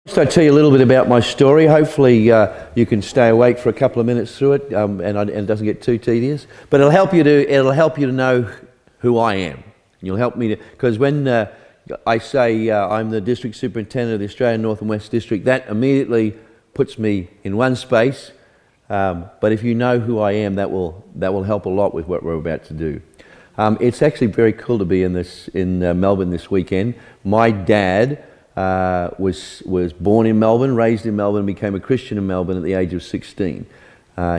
So I'll tell you a little bit about my story. Hopefully you can stay awake for a couple of minutes through it, and it doesn't get too tedious. But it'll help you to know who I am. And you'll help me to, because when I say I'm the district superintendent of the Australian North and West District, that immediately puts me in one space. But if you know who I am, that will help a lot with what we're about to do. It's actually very cool to be in Melbourne this weekend. My dad was born in Melbourne, raised in Melbourne, became a Christian in Melbourne at the age of 16.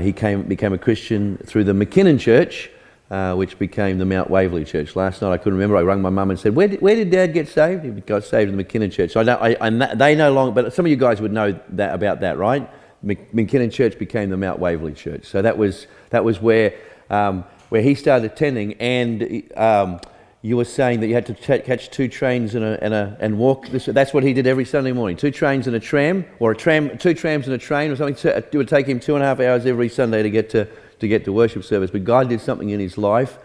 He became a Christian through the McKinnon Church, which became the Mount Waverley Church. Last night I couldn't remember. I rang my mum and said, "Where did Dad get saved?" He got saved in the McKinnon Church. So they no longer, but some of you guys would know about that, right? McKinnon Church became the Mount Waverley Church. So that was where he started attending, and you were saying that you had to catch 2 trains and walk. That's what he did every Sunday morning. 2 trains and a tram, or 2 trams and a train, or something. It would take him 2.5 hours every Sunday to get to worship service. But God did something in his life,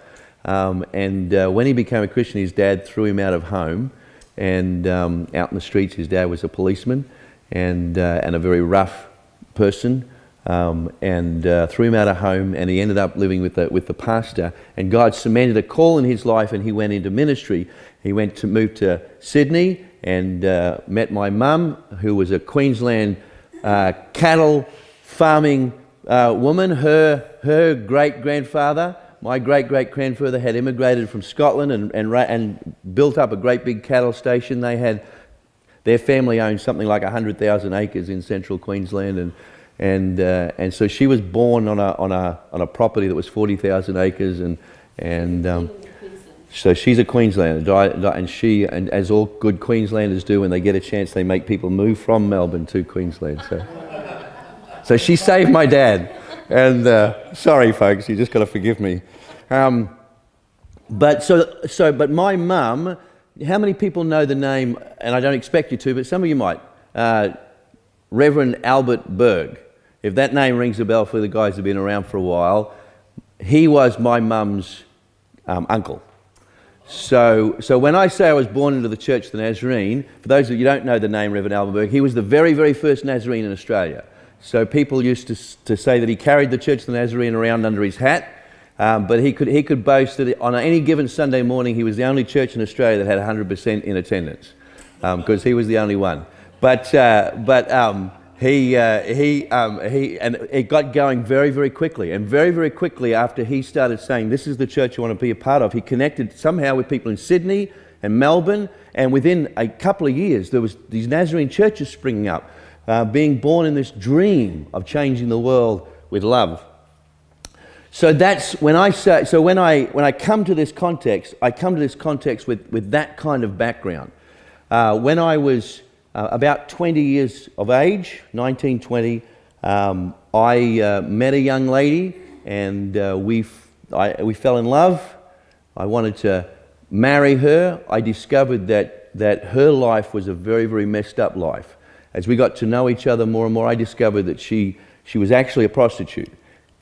and when he became a Christian, his dad threw him out of home, and out in the streets. His dad was a policeman, and a very rough person. And threw him out of home, and he ended up living with the pastor, and God cemented a call in his life, and he went into ministry. He moved to Sydney and met my mum, who was a Queensland cattle farming woman. Her great-grandfather, my great-great-grandfather, had immigrated from Scotland and built up a great big cattle station. Their family owned something like 100,000 acres in central Queensland, and so she was born on a property that was 40,000 acres, and so she's a Queenslander, and as all good Queenslanders do, when they get a chance, they make people move from Melbourne to Queensland. So she saved my dad, and sorry folks, you just got to forgive me. But my mum, how many people know the name? And I don't expect you to, but some of you might. Reverend Albert Berg. If that name rings a bell for the guys who've been around for a while, he was my mum's uncle. So when I say I was born into the Church of the Nazarene, for those of you who don't know the name Reverend Albert Berg, he was the very, very first Nazarene in Australia. So people used to say that he carried the Church of the Nazarene around under his hat, but he could boast that on any given Sunday morning he was the only church in Australia that had 100% in attendance, because he was the only one. He it got going very, very quickly, and very, very quickly after he started saying, "This is the church I want to be a part of," he connected somehow with people in Sydney and Melbourne, and within a couple of years there was these Nazarene churches springing up, being born in this dream of changing the world with love. So that's when I say. So when I come to this context, I come to this context with that kind of background. When I was about 20 years of age, 19, 20, I met a young lady, and we fell in love. I wanted to marry her. I discovered that her life was a very, very messed up life. As we got to know each other more and more, I discovered that she was actually a prostitute,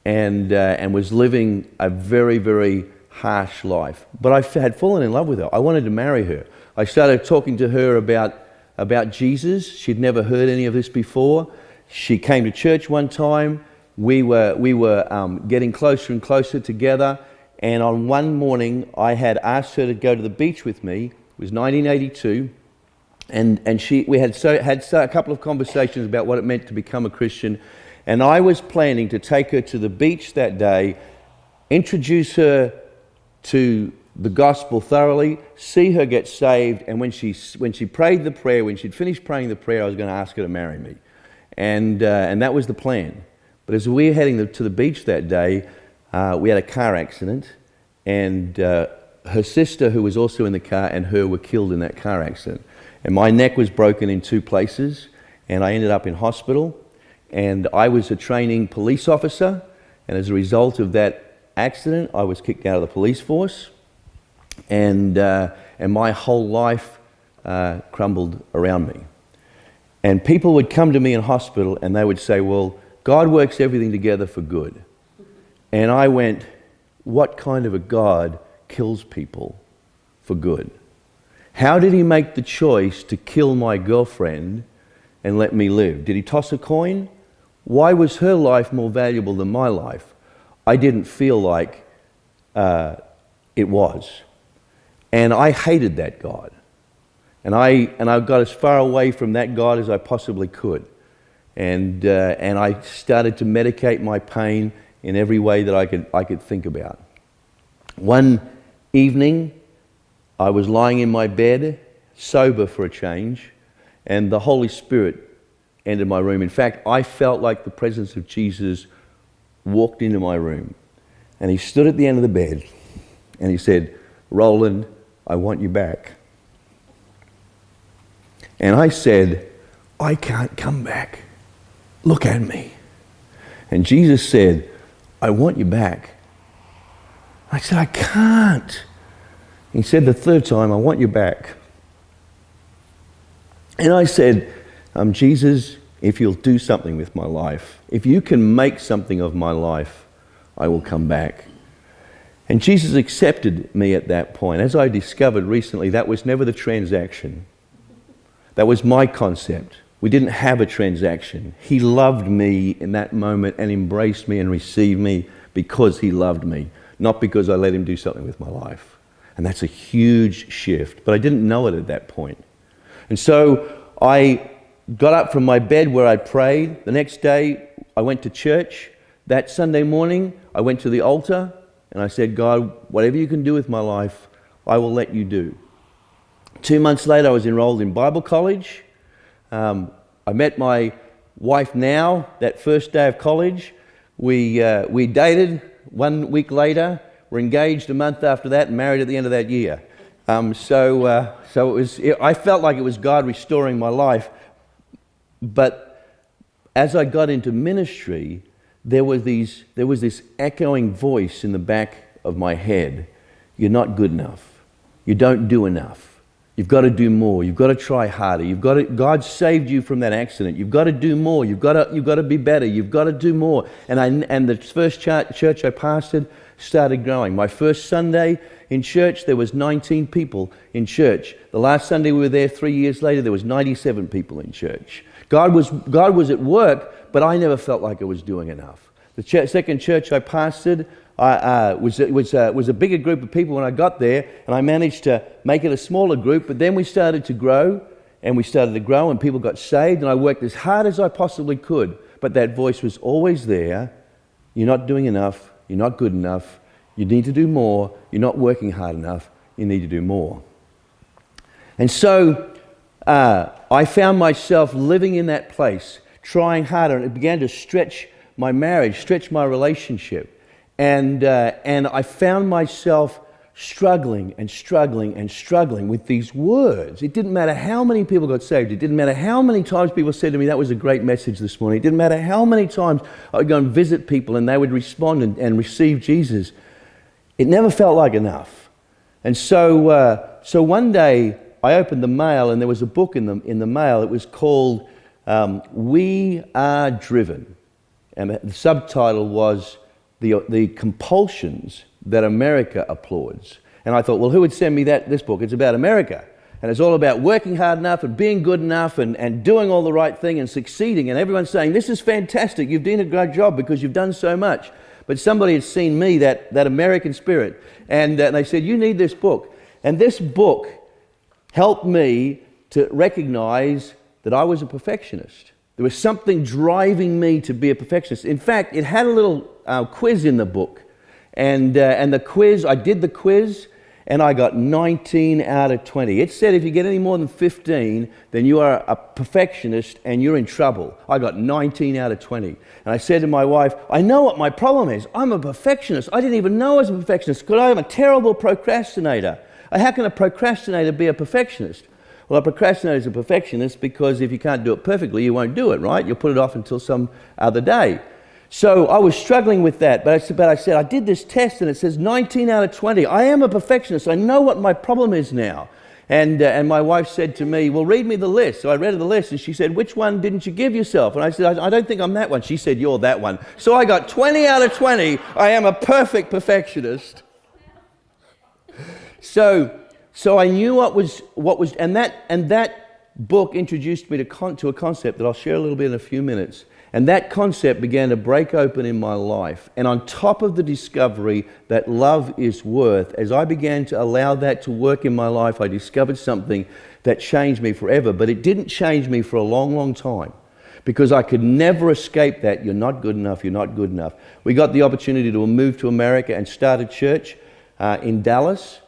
and was living a very, very harsh life. But I had fallen in love with her. I wanted to marry her. I started talking to her about Jesus. She'd never heard any of this before. She came to church one time. We were getting closer and closer together, and on one morning I had asked her to go to the beach with me. It was 1982, and we had a couple of conversations about what it meant to become a Christian, and I was planning to take her to the beach that day, introduce her to the gospel thoroughly, see her get saved, and when she prayed the prayer, when she'd finished praying the prayer, I was going to ask her to marry me, and that was the plan. But as we were heading to the beach that day, we had a car accident, and her sister, who was also in the car, and her were killed in that car accident, and my neck was broken in 2 places, and I ended up in hospital, and I was a training police officer, and as a result of that accident, I was kicked out of the police force. And my whole life crumbled around me. And people would come to me in hospital and they would say, "Well, God works everything together for good." And I went, what kind of a God kills people for good? How did he make the choice to kill my girlfriend and let me live. Did he toss a coin? Why was her life more valuable than my life? I didn't feel like it was. And I hated that God. And I got as far away from that God as I possibly could. And I started to medicate my pain in every way that I could think about. One evening, I was lying in my bed, sober for a change, and the Holy Spirit entered my room. In fact, I felt like the presence of Jesus walked into my room. And he stood at the end of the bed, and he said, "Roland, I want you back." And I said, "I can't come back. Look at me." And Jesus said, "I want you back." I said, "I can't." He said the third time, "I want you back." And I said, "Jesus, if you'll do something with my life, if you can make something of my life, I will come back." And Jesus accepted me at that point. As I discovered recently, that was never the transaction. That was my concept. We didn't have a transaction. He loved me in that moment and embraced me and received me because he loved me, not because I let him do something with my life. And that's a huge shift. But I didn't know it at that point. And so I got up from my bed where I prayed. The next day, I went to church. That Sunday morning, I went to the altar and I said, "God, whatever you can do with my life, I will let you do." 2 months later, I was enrolled in Bible college. I met my wife now that first day of college. We dated 1 week later. We're engaged a month after that and married at the end of that year. So I felt like it was God restoring my life. But as I got into ministry, there was this echoing voice in the back of my head. "You're not good enough. You don't do enough. You've got to do more. You've got to try harder. God saved you from that accident. You've got to do more. You've got to be better. You've got to do more." And the first church I pastored started growing. My first Sunday in church, there was 19 people in church. The last Sunday we were there 3 years later, there was 97 people in church. God was at work, but I never felt like I was doing enough. The second church I pastored was a bigger group of people when I got there, and I managed to make it a smaller group, but then we started to grow, and people got saved, and I worked as hard as I possibly could, but that voice was always there. "You're not doing enough. You're not good enough. You need to do more. You're not working hard enough. You need to do more." And so I found myself living in that place, trying harder, and it began to stretch my marriage, stretch my relationship. And I found myself struggling with these words. It didn't matter how many people got saved. It didn't matter how many times people said to me, "That was a great message this morning." It didn't matter how many times I would go and visit people and they would respond and receive Jesus. It never felt like enough. And so one day I opened the mail and there was a book in the mail. It was called "We Are Driven." And the subtitle was the compulsions that America applauds. And I thought, well, who would send me this book? It's about America. And it's all about working hard enough and being good enough and doing all the right thing and succeeding. And everyone's saying, "This is fantastic. You've done a great job because you've done so much." But somebody had seen me, that American spirit. And they said, "You need this book." And this book helped me to recognize that I was a perfectionist. There was something driving me to be a perfectionist. In fact, it had a little quiz in the book. And the quiz, I did the quiz, and I got 19 out of 20. It said if you get any more than 15, then you are a perfectionist and you're in trouble. I got 19 out of 20. And I said to my wife, "I know what my problem is. I'm a perfectionist. I didn't even know I was a perfectionist because I'm a terrible procrastinator. How can a procrastinator be a perfectionist?" Well, a procrastinator is a perfectionist because if you can't do it perfectly, you won't do it, right? You'll put it off until some other day. So I was struggling with that, but I said, I did this test and it says 19 out of 20. I am a perfectionist. I know what my problem is now. And my wife said to me, "Well, read me the list." So I read her the list and she said, "Which one didn't you give yourself?" And I said, I don't think I'm that one. She said, "You're that one." So I got 20 out of 20. I am a perfect perfectionist. So I knew what was, and that book introduced me to a concept that I'll share a little bit in a few minutes. And that concept began to break open in my life. And on top of the discovery that love is worth, as I began to allow that to work in my life, I discovered something that changed me forever. But it didn't change me for a long, long time, because I could never escape that. You're not good enough, you're not good enough. We got the opportunity to move to America and start a church in Dallas.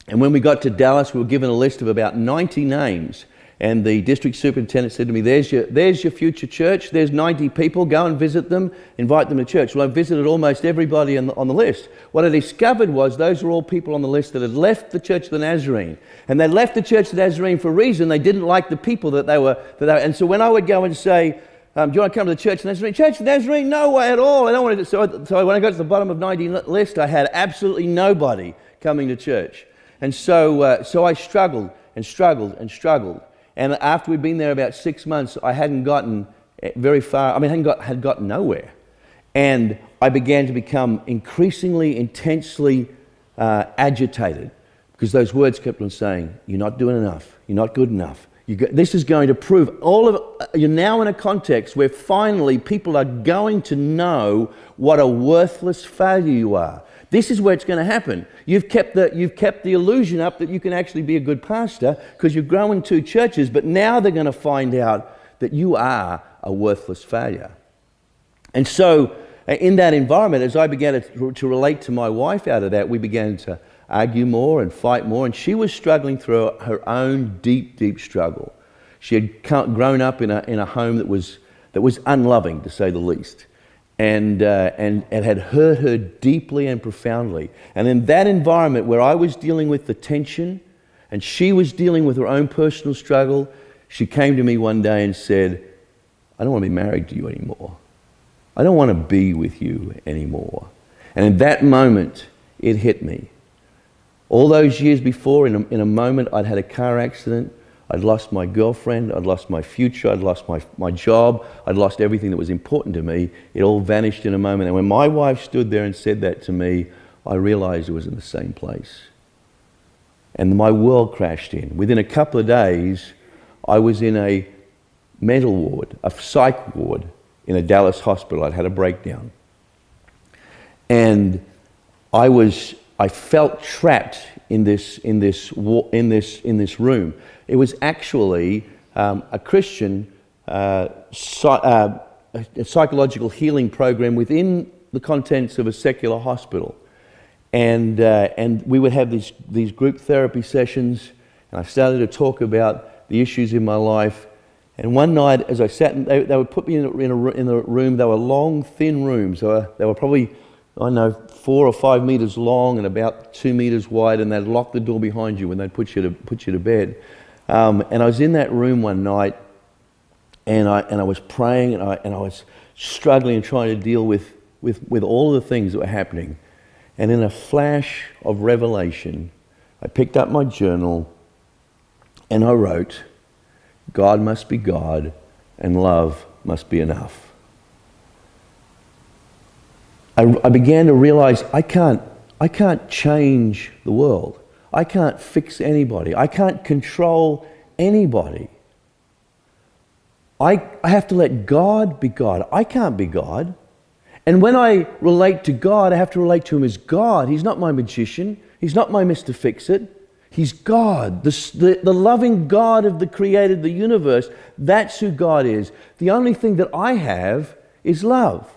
And when we got to Dallas, we were given a list of about 90 names. And the district superintendent said to me, there's your future church. There's 90 people. Go and visit them. Invite them to church. Well, I visited almost everybody on the list. What I discovered was those were all people on the list that had left the Church of the Nazarene. And they left the Church of the Nazarene for a reason. They didn't like the people that they were. And so when I would go and say, do you want to come to the Church of the Nazarene? Church of the Nazarene? No way at all. I don't want to. So when I got to the bottom of 90 list, I had absolutely nobody coming to church. And so I struggled and struggled and struggled. And after we'd been there about 6 months, I hadn't gotten very far. I mean, had gotten nowhere. And I began to become increasingly, intensely agitated, because those words kept on saying, you're not doing enough. You're not good enough. This is going to prove you're now in a context where finally people are going to know what a worthless failure you are. This is where it's going to happen. You've kept the illusion up that you can actually be a good pastor because you're growing two churches, but now they're going to find out that you are a worthless failure. And so in that environment, as I began to relate to my wife out of that, we began to argue more and fight more, and she was struggling through her own deep, deep struggle. She had grown up in a home that was unloving, to say the least. And it had hurt her deeply and profoundly. And in that environment where I was dealing with the tension and she was dealing with her own personal struggle, she came to me one day and said, I don't want to be married to you anymore. I don't want to be with you anymore. And in that moment, it hit me. All those years before, in a moment, I'd had a car accident. I'd lost my girlfriend, I'd lost my future, I'd lost my job, I'd lost everything that was important to me. It all vanished in a moment. And when my wife stood there and said that to me, I realized it was in the same place. And my world crashed in. Within a couple of days, I was in a mental ward, a psych ward in a Dallas hospital. I'd had a breakdown. And I felt trapped in this room. It was actually a Christian psychological healing program within the contents of a secular hospital, and we would have these group therapy sessions. And I started to talk about the issues in my life. And one night, as I sat, they would put me in a room. They were long, thin rooms. They were probably, I don't know, 4 or 5 meters long and about 2 meters wide, and they'd lock the door behind you when they'd put you to bed. And I was in that room one night, and I was praying, and I was struggling and trying to deal with all of the things that were happening. And in a flash of revelation, I picked up my journal and I wrote, God must be God and love must be enough. I began to realize I can't change the world. I can't fix anybody. I can't control anybody. I have to let God be God. I can't be God. And when I relate to God, I have to relate to Him as God. He's not my magician. He's not my Mr. Fix-It. He's God, the loving God of the created the universe. That's who God is. The only thing that I have is love.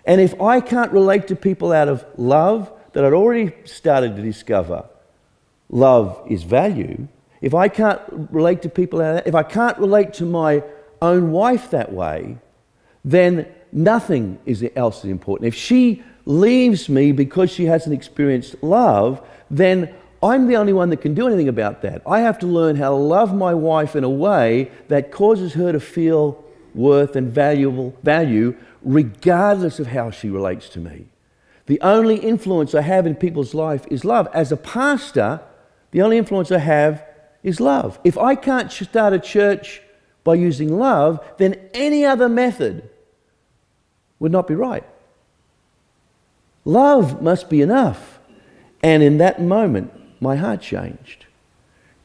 And if I can't relate to people out of love that I'd already started to discover, love is value. If I can't relate to people out of that, if I can't relate to my own wife that way, then nothing else is important. If she leaves me because she hasn't experienced love, then I'm the only one that can do anything about that. I have to learn how to love my wife in a way that causes her to feel worth and value regardless of how she relates to me. The only influence I have in people's life is love. As a pastor, the only influence I have is love. If I can't start a church by using love, then any other method would not be right. Love must be enough. And in that moment, my heart changed.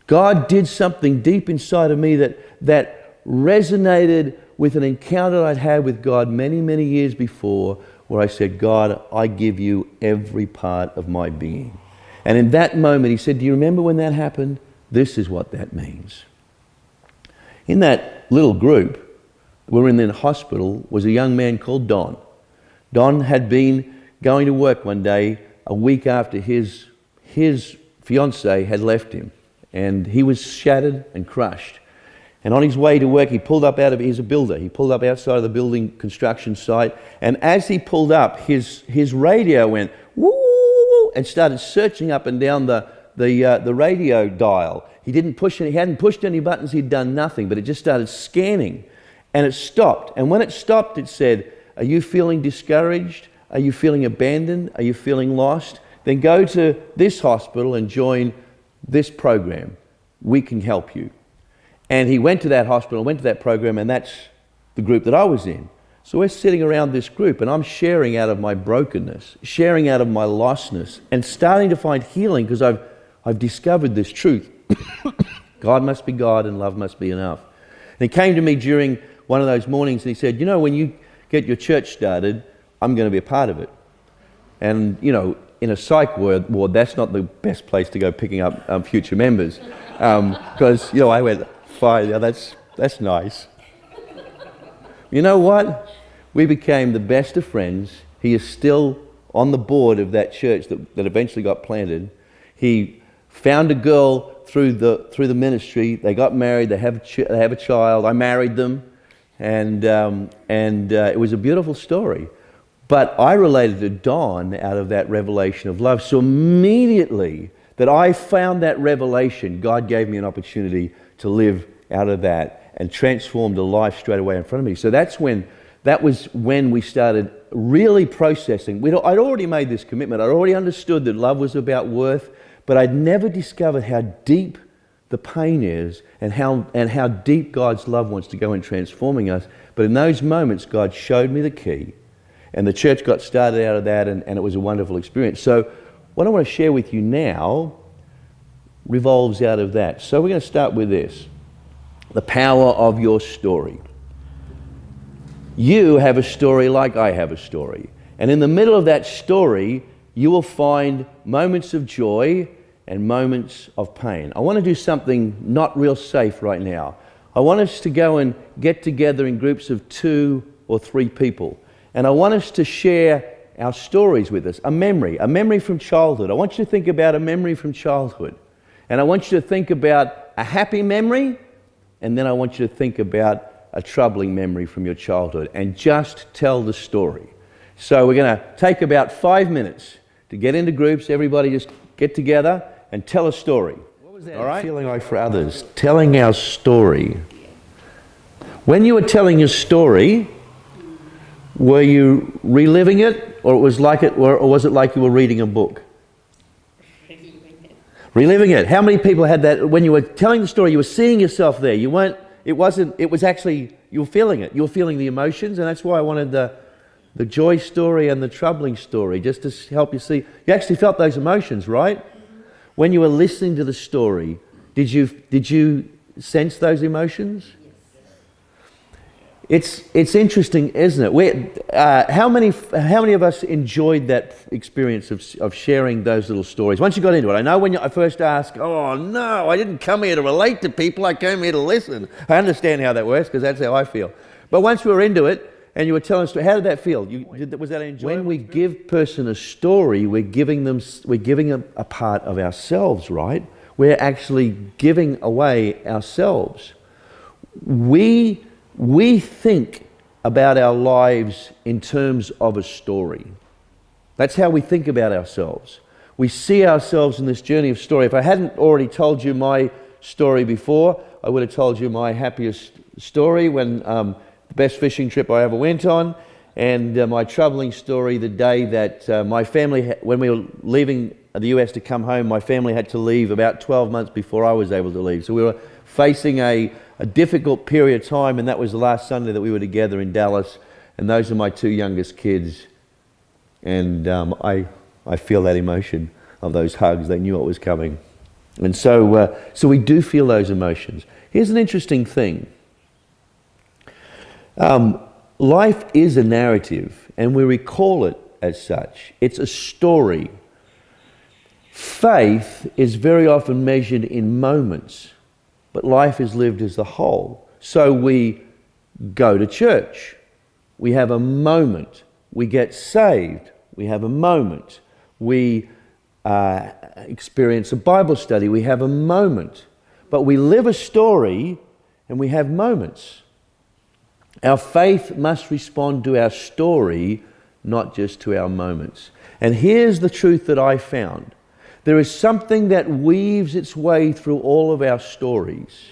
God did something deep inside of me that resonated with an encounter I'd had with God many, many years before, where I said, God, I give you every part of my being. And in that moment, he said, do you remember when that happened? This is what that means. In that little group, we were in the hospital, was a young man called Don. Don had been going to work one day a week after his fiancée had left him. And he was shattered and crushed. And on his way to work, he's a builder. He pulled up outside of the building construction site. And as he pulled up, his radio went, woo, and started searching up and down the radio dial. He hadn't pushed any buttons, he'd done nothing, but it just started scanning. And it stopped. And when it stopped, it said, are you feeling discouraged? Are you feeling abandoned? Are you feeling lost? Then go to this hospital and join this program. We can help you. And he went to that hospital, went to that program, and that's the group that I was in. So we're sitting around this group, and I'm sharing out of my brokenness, sharing out of my lostness, and starting to find healing because I've discovered this truth. God must be God and love must be enough. And he came to me during one of those mornings and he said, you know, when you get your church started, I'm going to be a part of it. And, you know, in a psych ward, that's not the best place to go picking up future members. Because, you know, I went, fine, yeah, that's nice. You know what? We became the best of friends. He is still on the board of that church that eventually got planted. He found a girl through the ministry. They got married. They have a child. I married them, and it was a beautiful story. But I related to Don out of that revelation of love. So immediately that I found that revelation, God gave me an opportunity to live out of that and transformed a life straight away in front of me. So that was when we started really processing. I'd already made this commitment. I'd already understood that love was about worth, but I'd never discovered how deep the pain is and how deep God's love wants to go in transforming us. But in those moments, God showed me the key. And the church got started out of that, and it was a wonderful experience. So what I want to share with you now revolves out of that. So we're going to start with this. The power of your story. You have a story like I have a story. And in the middle of that story, you will find moments of joy and moments of pain. I want to do something not real safe right now. I want us to go and get together in groups of 2 or 3 people. And I want us to share our stories with us. A memory from childhood. I want you to think about a memory from childhood. And I want you to think about a happy memory, and then I want you to think about a troubling memory from your childhood, and just tell the story. So we're going to take about 5 minutes to get into groups. Everybody just get together and tell a story. What was that all right? Feeling like for others? Telling our story. When you were telling your story, were you reliving it, or was it like you were reading a book? Reliving it. How many people had that? When you were telling the story, you were seeing yourself there. You weren't. It was actually, you were feeling it. You were feeling the emotions, and that's why I wanted the joy story and the troubling story, just to help you see. You actually felt those emotions, right? When you were listening to the story, did you sense those emotions? It's interesting, isn't it? How many of us enjoyed that experience of sharing those little stories? Once you got into it, I know when I first asked, oh no, I didn't come here to relate to people, I came here to listen. I understand how that works because that's how I feel. But once we were into it and you were telling us, how did that feel? Was that enjoyable? When we give a person a story, we're giving a part of ourselves, right? We're actually giving away ourselves. We think about our lives in terms of a story. That's how we think about ourselves. We see ourselves in this journey of story. If I hadn't already told you my story before, I would have told you my happiest story when the best fishing trip I ever went on, and my troubling story the day that my family, when we were leaving the US to come home, my family had to leave about 12 months before I was able to leave. So we were facing a difficult period of time, and that was the last Sunday that we were together in Dallas, and those are my 2 youngest kids, and I feel that emotion of those hugs. They knew it was coming. And so we do feel those emotions. Here's an interesting thing. Life is a narrative, and we recall it as such. It's a story. Faith is very often measured in moments, but life is lived as a whole. So we go to church. We have a moment. We get saved. We have a moment. We experience a Bible study. We have a moment. But we live a story and we have moments. Our faith must respond to our story, not just to our moments. And here's the truth that I found. There is something that weaves its way through all of our stories.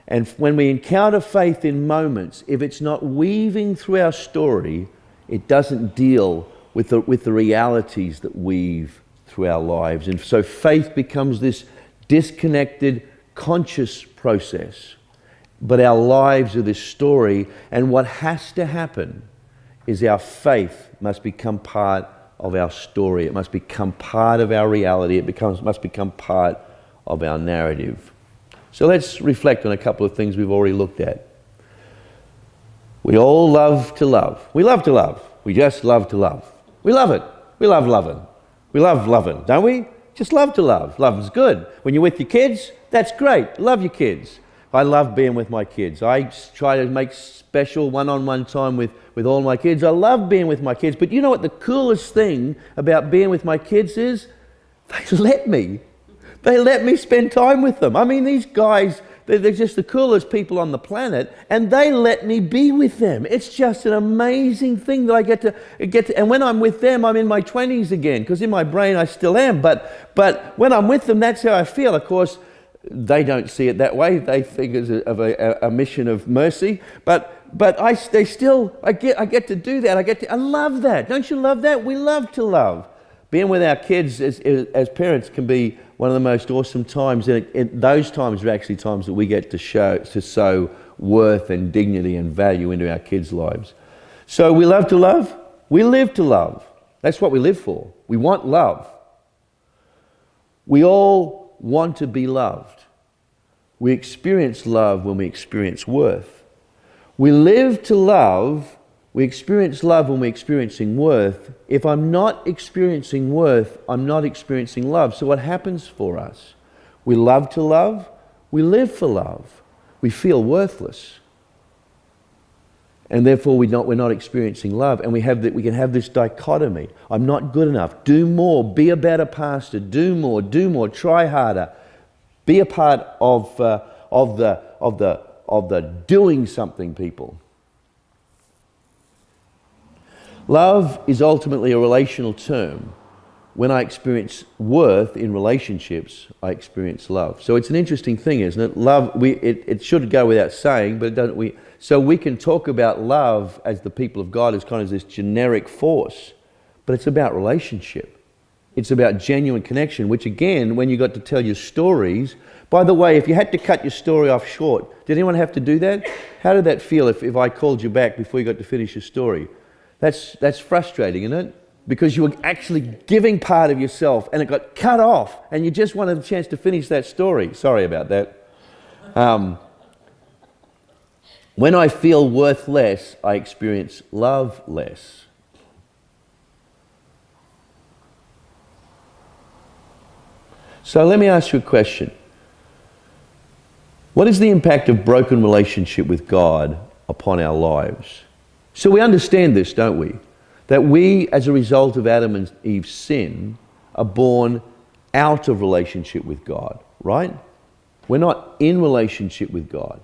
And when we encounter faith in moments, if it's not weaving through our story, it doesn't deal with the realities that weave through our lives. And so faith becomes this disconnected, conscious process. But our lives are this story, and what has to happen is our faith must become part of our story. It must become part of our reality. Must become part of our narrative. So let's reflect on a couple of things we've already looked at. We all love to love. We love to love. We just love to love. We love it. We love loving. We love loving, don't we? Just love to love. Love is good. When you're with your kids, that's great. Love your kids. I love being with my kids. I try to make special one-on-one time with all my kids. I love being with my kids. But you know what the coolest thing about being with my kids is? They let me. They let me spend time with them. I mean, these guys, they're just the coolest people on the planet, and they let me be with them. It's just an amazing thing that I get to. And when I'm with them, I'm in my 20s again, because in my brain I still am. But when I'm with them, that's how I feel. Of course, they don't see it that way. They think it's a mission of mercy. But I get to do that. I love that. Don't you love that? We love to love. Being with our kids as parents can be one of the most awesome times. And those times are actually times that we get to sow worth and dignity and value into our kids' lives. So we love to love. We live to love. That's what we live for. We want love. We all want to be loved. We experience love when we experience worth. We live to love. We experience love when we're experiencing worth. If I'm not experiencing worth, I'm not experiencing love. So what happens for us? We love to love. We live for love. We feel worthless. And therefore we're not experiencing love. And we can have this dichotomy. I'm not good enough. Do more. Be a better pastor. Do more. Try harder. Be a part of the doing something people. Love is ultimately a relational term. When I experience worth in relationships, I experience love. So it's an interesting thing, isn't it? Love, it should go without saying, but it doesn't. So we can talk about love as the people of God as kind of this generic force, but it's about relationship. It's about genuine connection, which again, when you got to tell your stories, by the way, if you had to cut your story off short, did anyone have to do that? How did that feel if I called you back before you got to finish your story? That's frustrating, isn't it? Because you were actually giving part of yourself and it got cut off and you just wanted a chance to finish that story. Sorry about that. When I feel worth less, I experience love less. So let me ask you a question. What is the impact of broken relationship with God upon our lives? So we understand this, don't we? That we, as a result of Adam and Eve's sin, are born out of relationship with God, right? We're not in relationship with God.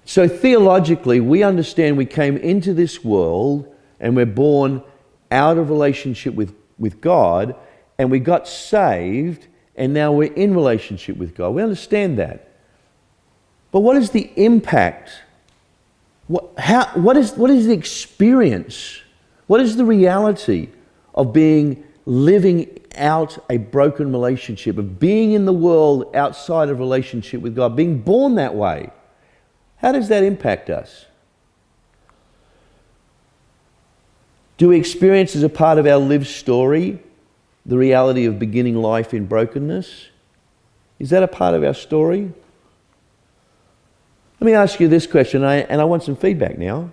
So theologically, we understand we came into this world and we're born out of relationship with God, and we got saved and now we're in relationship with God. We understand that. But what is the impact? What is the experience? What is the reality of living out a broken relationship, of being in the world outside of relationship with God, being born that way? How does that impact us? Do we experience as a part of our lived story the reality of beginning life in brokenness? Is that a part of our story? Let me ask you this question, and I want some feedback now.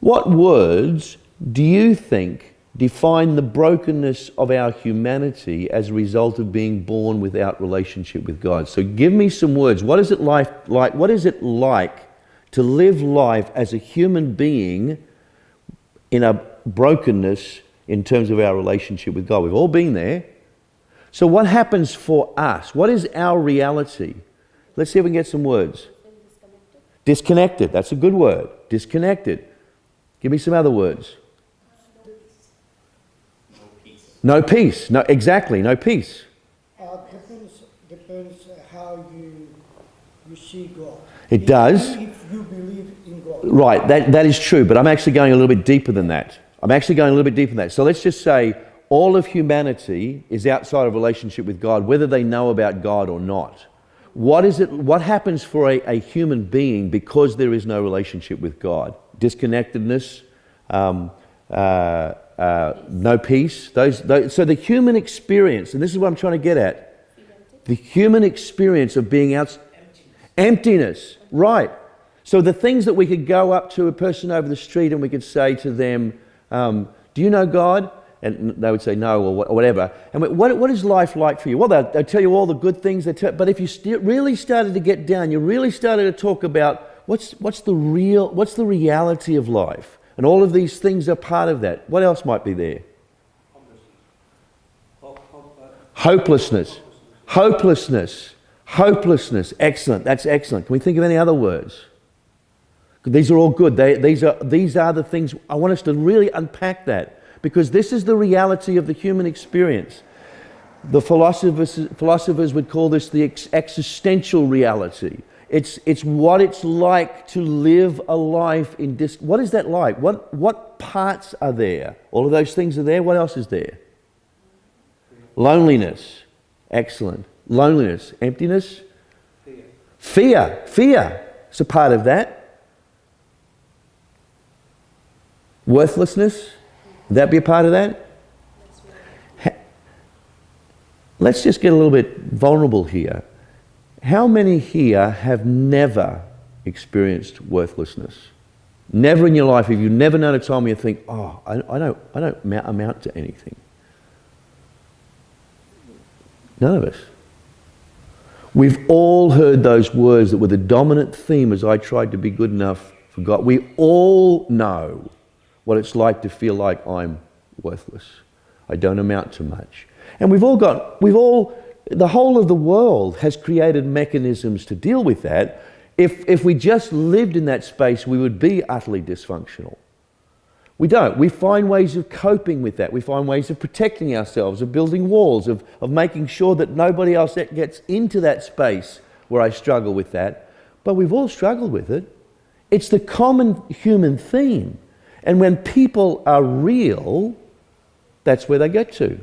What words do you think define the brokenness of our humanity as a result of being born without relationship with God? So give me some words. What is it like? What is it like to live life as a human being in a brokenness in terms of our relationship with God? We've all been there. So what happens for us? What is our reality? Let's see if we can get some words. Disconnected. That's a good word. Disconnected. Give me some other words. No peace. No, exactly. No peace. Depends how you see God. It does. If you believe in God. Right. That is true. But I'm actually going a little bit deeper than that. So let's just say all of humanity is outside of relationship with God, whether they know about God or not. What happens for a human being because there is no relationship with God? Disconnectedness, no peace. So the human experience, and this is what I'm trying to get at, the human experience of being out, emptiness, right? So the things that we could go up to a person over the street and we could say to them, do you know God? And they would say no, or whatever. And what is life like for you? Well, they'll tell you all the good things. But if you really started to get down, you really started to talk about what's the reality of life, and all of these things are part of that. What else might be there? Hopelessness. Excellent. That's excellent. Can we think of any other words? These are all good. These are the things. I want us to really unpack that, because this is the reality of the human experience. The philosophers would call this the existential reality. It's what it's like to live a life in what is that like? What parts are there? All of those things are there. What else is there? Loneliness. Excellent. Loneliness. Emptiness. Fear. It's a part of that. Worthlessness. Would that be a part of that? Let's just get a little bit vulnerable here. How many here have never experienced worthlessness? Never in your life have you never known a time where you think, oh, I don't amount to anything. None of us. We've all heard those words that were the dominant theme as I tried to be good enough for God. We all know what it's like to feel like I'm worthless. I don't amount to much. And the whole of the world has created mechanisms to deal with that. If we just lived in that space, we would be utterly dysfunctional. We don't. We find ways of coping with that. We find ways of protecting ourselves, of building walls, of making sure that nobody else gets into that space where I struggle with that. But we've all struggled with it. It's the common human theme. And when people are real, that's where they get to.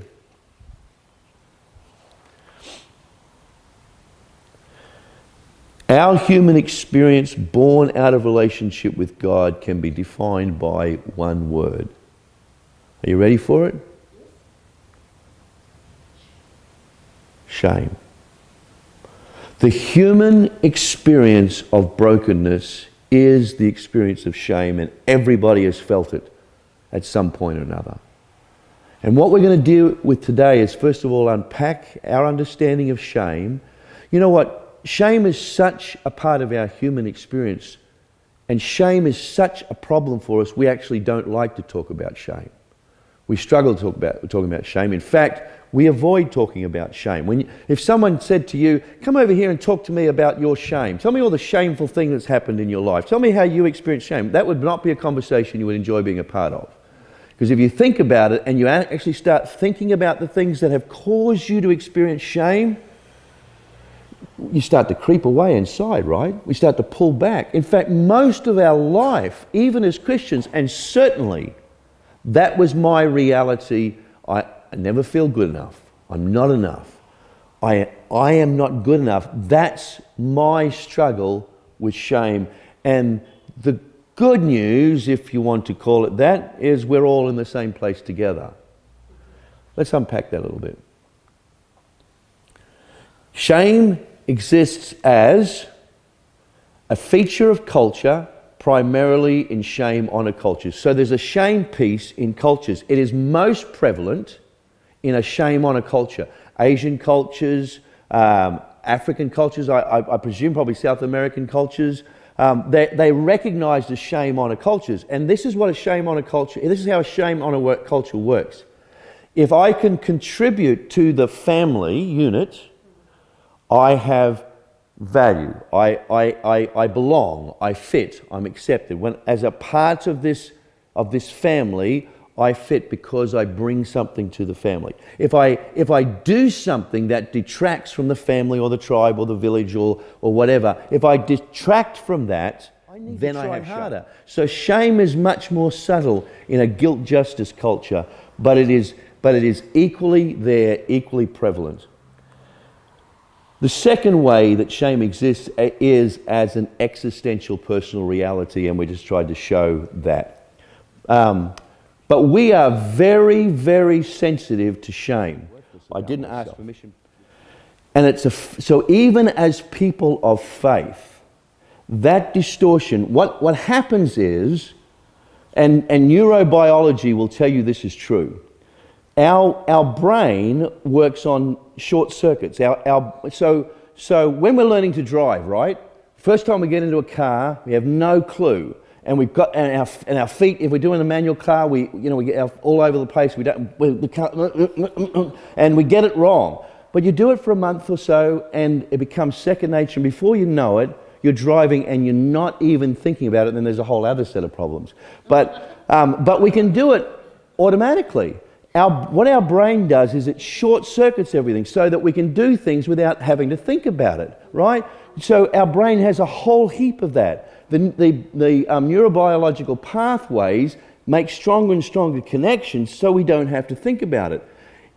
Our human experience born out of relationship with God can be defined by one word. Are you ready for it? Shame. The human experience of brokenness is the experience of shame, and everybody has felt it at some point or another. And what we're going to deal with today is, first of all, unpack our understanding of shame. You know what? Shame is such a part of our human experience, and shame is such a problem for us, we actually don't like to talk about shame. We struggle to talking about shame. In fact, we avoid talking about shame. If someone said to you, come over here and talk to me about your shame. Tell me all the shameful thing that's happened in your life. Tell me how you experience shame. That would not be a conversation you would enjoy being a part of. Because if you think about it and you actually start thinking about the things that have caused you to experience shame, you start to creep away inside, right? We start to pull back. In fact, most of our life, even as Christians, and certainly that was my reality, I never feel good enough. I'm not enough. I am not good enough. That's my struggle with shame. And the good news, if you want to call it that, is we're all in the same place together. Let's unpack that a little bit. Shame exists as a feature of culture, primarily in shame honor cultures. So there's a shame piece in cultures. It is most prevalent in a shame honor culture. Asian cultures, African cultures, I presume probably South American cultures, they recognize the shame honor cultures. And this is what a shame honor culture, this is how a shame honor culture works. If I can contribute to the family unit, I have value. I belong. I fit. I'm accepted. When, as a part of this family, I fit because I bring something to the family. If I do something that detracts from the family or the tribe or the village or whatever, if I detract from that, then I have harder. So shame is much more subtle in a guilt justice culture, but it is equally there, equally prevalent. The second way that shame exists is as an existential personal reality, and we just tried to show that. But we are very, very sensitive to shame. I didn't ask permission. And so even as people of faith, that distortion, what happens is, and neurobiology will tell you this is true, our brain works on short circuits. So when we're learning to drive, right? First time we get into a car, we have no clue, and we've got our feet. If we're doing a manual car, we get all over the place. We can't, and we get it wrong. But you do it for a month or so, and it becomes second nature. And before you know it, you're driving, and you're not even thinking about it. And then there's a whole other set of problems. But we can do it automatically. What our brain does is it short circuits everything so that we can do things without having to think about it, right? So our brain has a whole heap of that. The neurobiological pathways make stronger and stronger connections so we don't have to think about it.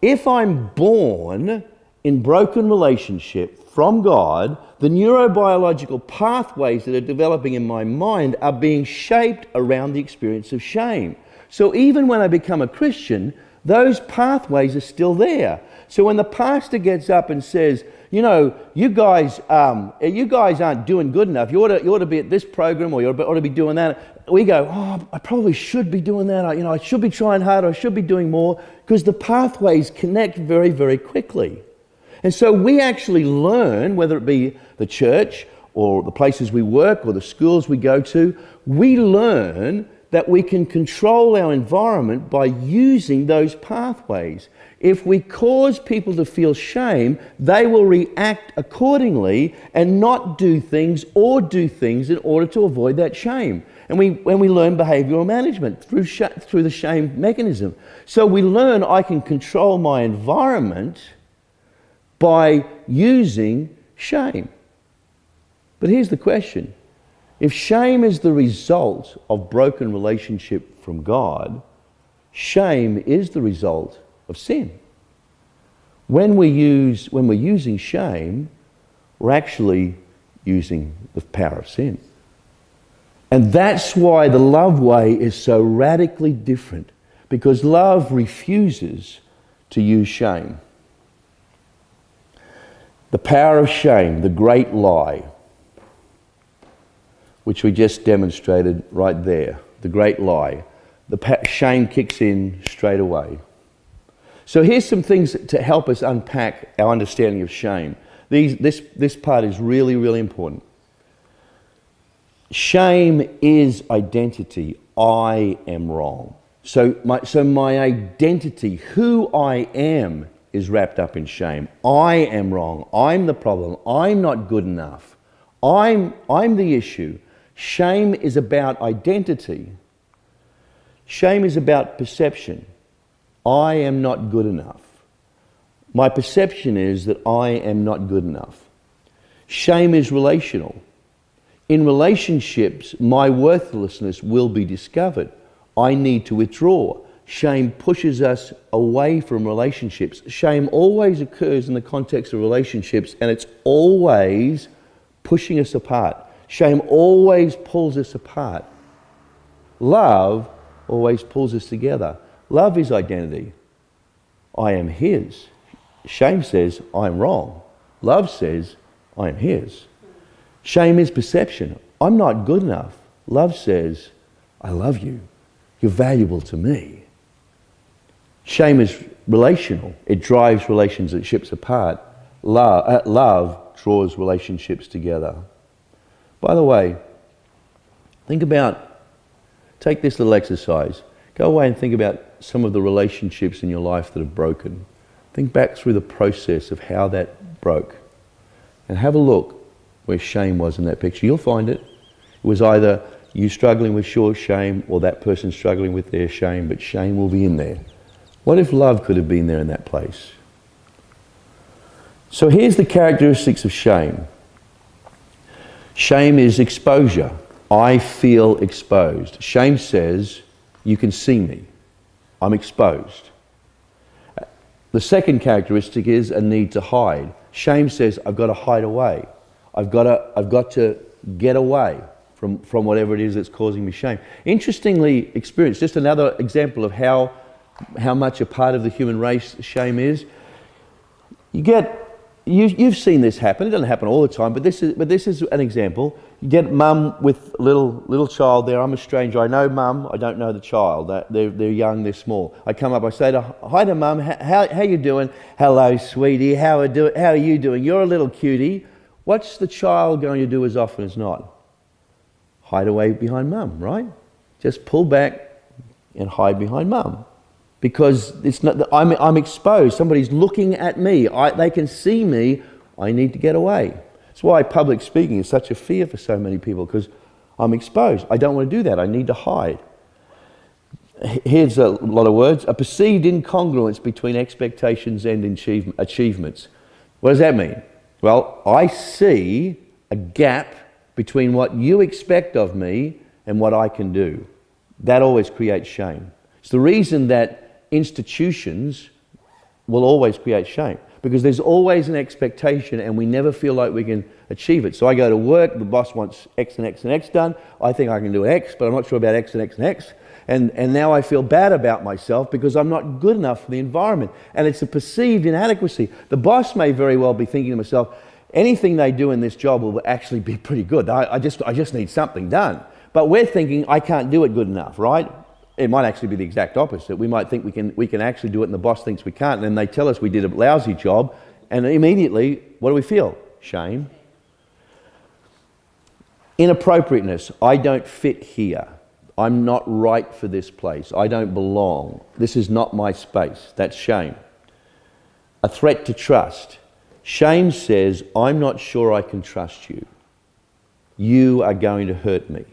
If I'm born in broken relationship from God, the neurobiological pathways that are developing in my mind are being shaped around the experience of shame. So even when I become a Christian, those pathways are still there. So when the pastor gets up and says, you guys aren't doing good enough. You ought to be at this program, or you ought to be doing that. We go, I probably should be doing that. I should be trying harder. I should be doing more, because the pathways connect very, very quickly. And so we actually learn, whether it be the church or the places we work or the schools we go to, we learn that we can control our environment by using those pathways. If we cause people to feel shame, they will react accordingly and not do things or do things in order to avoid that shame. And when we learn behavioral management through the shame mechanism. So we learn I can control my environment by using shame. But here's the question. If shame is the result of broken relationship from God, shame is the result of sin. When we're using shame, we're actually using the power of sin. And that's why the love way is so radically different, because love refuses to use shame. The power of shame, the great lie, which we just demonstrated right there, the great lie. Shame kicks in straight away. So here's some things to help us unpack our understanding of shame. This part is really, really important. Shame is identity. I am wrong. So my identity, who I am, is wrapped up in shame. I am wrong. I'm the problem. I'm not good enough. I'm the issue. Shame is about identity. Shame is about perception. I am not good enough. My perception is that I am not good enough. Shame is relational. In relationships, my worthlessness will be discovered. I need to withdraw. Shame pushes us away from relationships. Shame always occurs in the context of relationships, and it's always pushing us apart. Shame always pulls us apart. Love always pulls us together. Love is identity. I am his. Shame says, I'm wrong. Love says, I am his. Shame is perception. I'm not good enough. Love says, I love you. You're valuable to me. Shame is relational. It drives relationships apart. Love draws relationships together. By the way, take this little exercise. Go away and think about some of the relationships in your life that have broken. Think back through the process of how that broke. And have a look where shame was in that picture. You'll find it. It was either you struggling with your shame or that person struggling with their shame, but shame will be in there. What if love could have been there in that place? So here's the characteristics of shame. Shame is exposure. I feel exposed. Shame says, you can see me. I'm exposed. The second characteristic is a need to hide. Shame says, I've got to hide away. I've got to get away from whatever it is that's causing me shame. Interestingly experienced, just another example of how much a part of the human race shame is. You've seen this happen. It doesn't happen all the time, but this is an example. You get mum with little child there. I'm a stranger. I know mum. I don't know the child. They're young. They're small. I come up. I say hi to mum. How you doing? Hello, sweetie. How are you doing? You're a little cutie. What's the child going to do as often as not? Hide away behind mum, right? Just pull back and hide behind mum. Because it's not, I'm exposed. Somebody's looking at me. They can see me. I need to get away. That's why public speaking is such a fear for so many people, because I'm exposed. I don't want to do that. I need to hide. Here's a lot of words. A perceived incongruence between expectations and achievements. What does that mean? Well, I see a gap between what you expect of me and what I can do. That always creates shame. It's the reason that institutions will always create shame, because there's always an expectation and we never feel like we can achieve it. So I go to work, the boss wants X and X and X done. I think I can do X, but I'm not sure about X and X and X. And now I feel bad about myself because I'm not good enough for the environment. And it's a perceived inadequacy. The boss may very well be thinking to himself, anything they do in this job will actually be pretty good. I just need something done. But we're thinking, I can't do it good enough, right? It might actually be the exact opposite. We might think we can actually do it, and the boss thinks we can't, and then they tell us we did a lousy job, and immediately, what do we feel? Shame. Inappropriateness. I don't fit here. I'm not right for this place. I don't belong. This is not my space. That's shame. A threat to trust. Shame says, I'm not sure I can trust you. You are going to hurt me.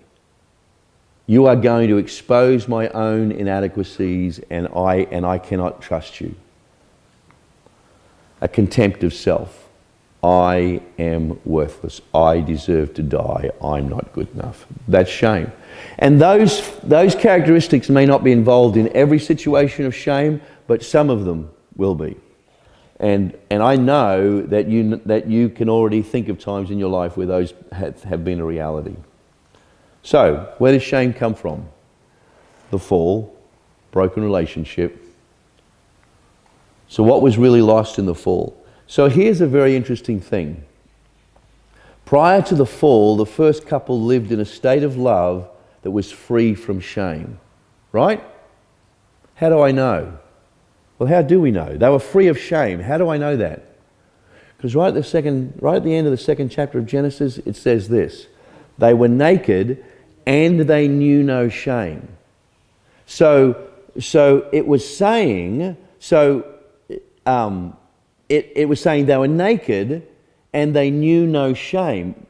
You are going to expose my own inadequacies, and I cannot trust you. A contempt of self. I am worthless. I deserve to die. I'm not good enough. That's shame. And those characteristics may not be involved in every situation of shame, but some of them will be. And I know that you can already think of times in your life where those have been a reality. So, where does shame come from? The fall, broken relationship. So what was really lost in the fall? So here's a very interesting thing. Prior to the fall, the first couple lived in a state of love that was free from shame. Right? How do I know? Well, how do we know? They were free of shame. How do I know that? Because right at the end of the second chapter of Genesis, it says this. They were naked and they knew no shame. So it was saying, it was saying they were naked and they knew no shame.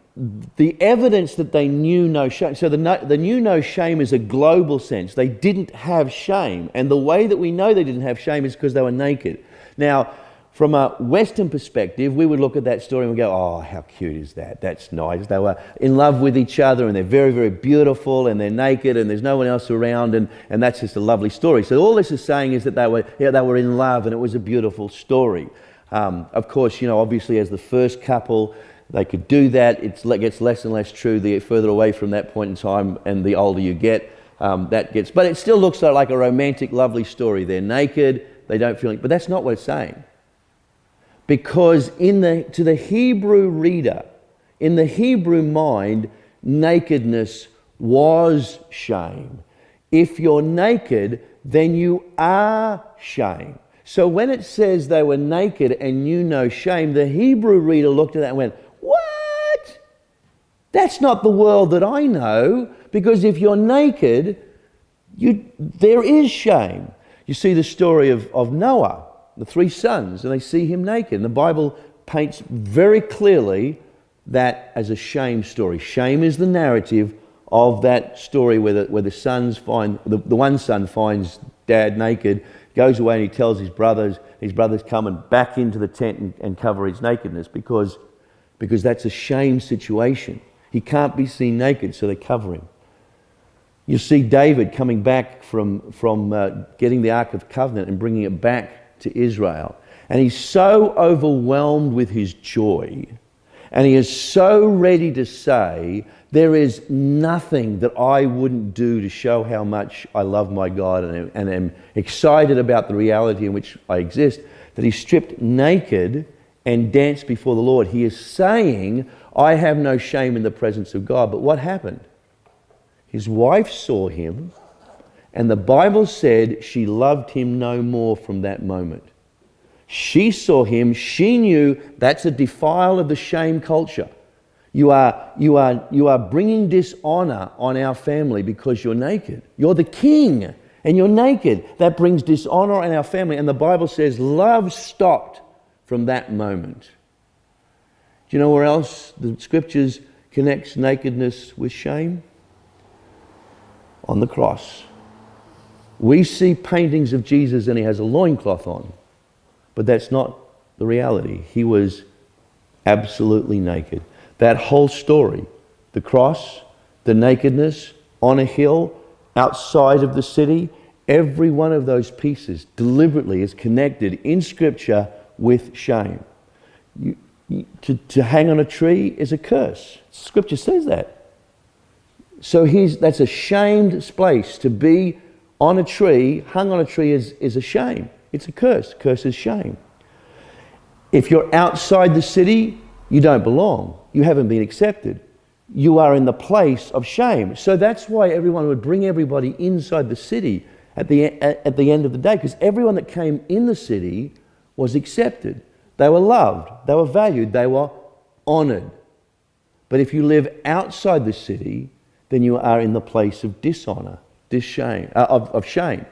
The evidence that they knew no shame, so the knew no shame is a global sense. They didn't have shame. And the way that we know they didn't have shame is because they were naked. Now, from a Western perspective, we would look at that story and we go, oh, how cute is that? That's nice. They were in love with each other and they're very, very beautiful and they're naked and there's no one else around and that's just a lovely story. So all this is saying is that they were in love and it was a beautiful story. Of course, obviously as the first couple, they could do that. It gets less and less true the further away from that point in time and the older you get, but it still looks like a romantic, lovely story. They're naked, they don't feel it, but that's not what it's saying. Because to the Hebrew reader, in the Hebrew mind, nakedness was shame. If you're naked, then you are shame. So when it says they were naked and knew no shame, the Hebrew reader looked at that and went, what? That's not the world that I know, because if you're naked, there is shame. You see the story of Noah, the 3 sons, and they see him naked. And the Bible paints very clearly that as a shame story. Shame is the narrative of that story where the sons find, the one son finds dad naked, goes away and he tells his brothers come and back into the tent and cover his nakedness because that's a shame situation. He can't be seen naked, so they cover him. You see David coming back from getting the Ark of Covenant and bringing it back to Israel. And he's so overwhelmed with his joy, and he is so ready to say, there is nothing that I wouldn't do to show how much I love my God and am excited about the reality in which I exist, that he stripped naked and danced before the Lord. He is saying, I have no shame in the presence of God. But what happened? His wife saw him, and the Bible said she loved him no more from that moment. She saw him, she knew that's a defile of the shame culture. You are bringing dishonor on our family because you're naked. You're the king and you're naked. That brings dishonor on our family. And the Bible says love stopped from that moment. Do you know where else the scriptures connects nakedness with shame? On the cross. We see paintings of Jesus and he has a loincloth on. But that's not the reality. He was absolutely naked. That whole story, the cross, the nakedness, on a hill, outside of the city, every one of those pieces deliberately is connected in Scripture with shame. To hang on a tree is a curse. Scripture says that. So that's a shamed place. To be on a tree, hung on a tree is a shame. It's a curse. Curse is shame. If you're outside the city, you don't belong. You haven't been accepted. You are in the place of shame. So that's why everyone would bring everybody inside the city at the end of the day, because everyone that came in the city was accepted. They were loved. They were valued. They were honored. But if you live outside the city, then you are in the place of dishonor, of shame.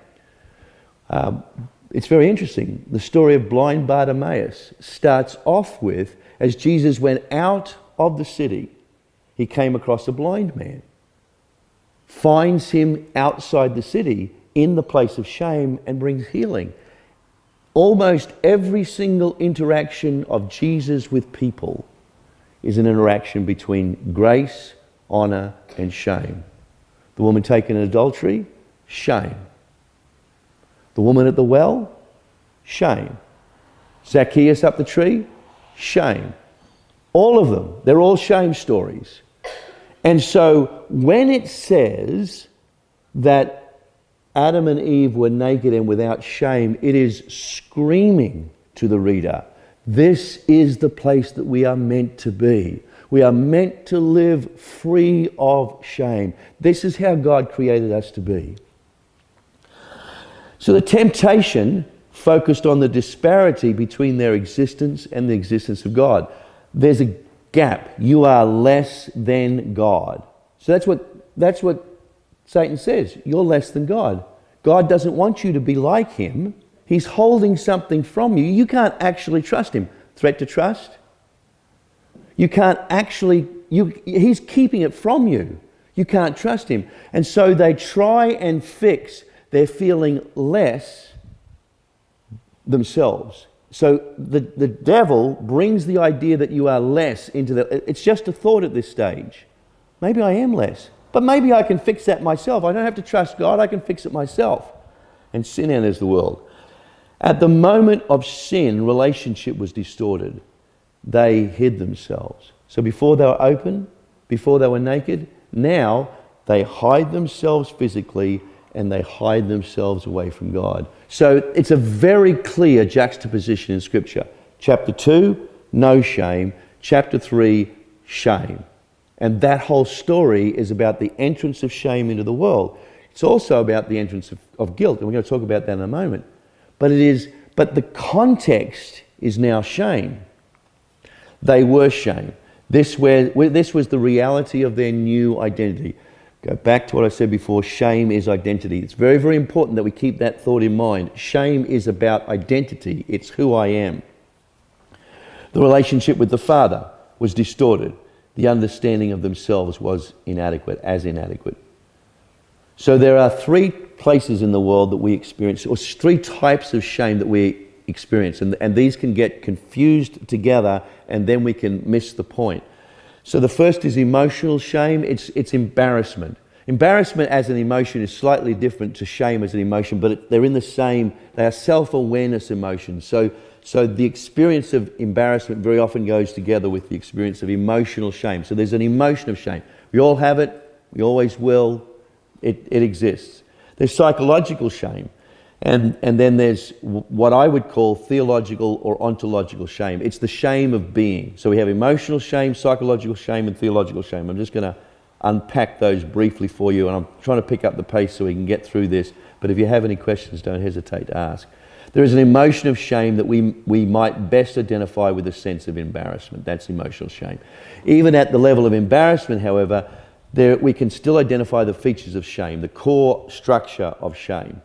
It's very interesting. The story of blind Bartimaeus starts off with, as Jesus went out of the city, he came across a blind man, finds him outside the city in the place of shame and brings healing. Almost every single interaction of Jesus with people is an interaction between grace, honor, and shame. The woman taken in adultery, shame. The woman at the well, shame. Zacchaeus up the tree, shame. All of them, they're all shame stories. And so when it says that Adam and Eve were naked and without shame, it is screaming to the reader, this is the place that we are meant to be. We are meant to live free of shame. This is how God created us to be. So the temptation focused on the disparity between their existence and the existence of God. There's a gap. You are less than God. So that's what Satan says. You're less than God. God doesn't want you to be like him. He's holding something from you. You can't actually trust him. Threat to trust? You can't actually, he's keeping it from you. You can't trust him. And so they try and fix their feeling less themselves. So the devil brings the idea that you are less into it's just a thought at this stage. Maybe I am less, but maybe I can fix that myself. I don't have to trust God, I can fix it myself. And sin enters the world. At the moment of sin, relationship was distorted. They hid themselves. So before they were open, before they were naked, now they hide themselves physically and they hide themselves away from God. So it's a very clear juxtaposition in Scripture. Chapter 2, no shame. Chapter 3, shame. And that whole story is about the entrance of shame into the world. It's also about the entrance of guilt, and we're going to talk about that in a moment. But the context is now shame. They were shame. This was the reality of their new identity. Go back to what I said before, shame is identity. It's very, very important that we keep that thought in mind. Shame is about identity. It's who I am. The relationship with the Father was distorted. The understanding of themselves was inadequate. So there are three places in the world that we experience, or three types of shame that we experience, and these can get confused together, and then we can miss the point. So the first is emotional shame. It's embarrassment. Embarrassment as an emotion is slightly different to shame as an emotion, but they're in the same. They are self-awareness emotions. So the experience of embarrassment very often goes together with the experience of emotional shame. So there's an emotion of shame. We all have it. We always will. It exists. There's psychological shame. And then there's what I would call theological or ontological shame. It's the shame of being. So we have emotional shame, psychological shame, and theological shame. I'm just going to unpack those briefly for you, and I'm trying to pick up the pace so we can get through this. But if you have any questions, don't hesitate to ask. There is an emotion of shame that we might best identify with a sense of embarrassment. That's emotional shame. Even at the level of embarrassment, however, we can still identify the features of shame, the core structure of shame.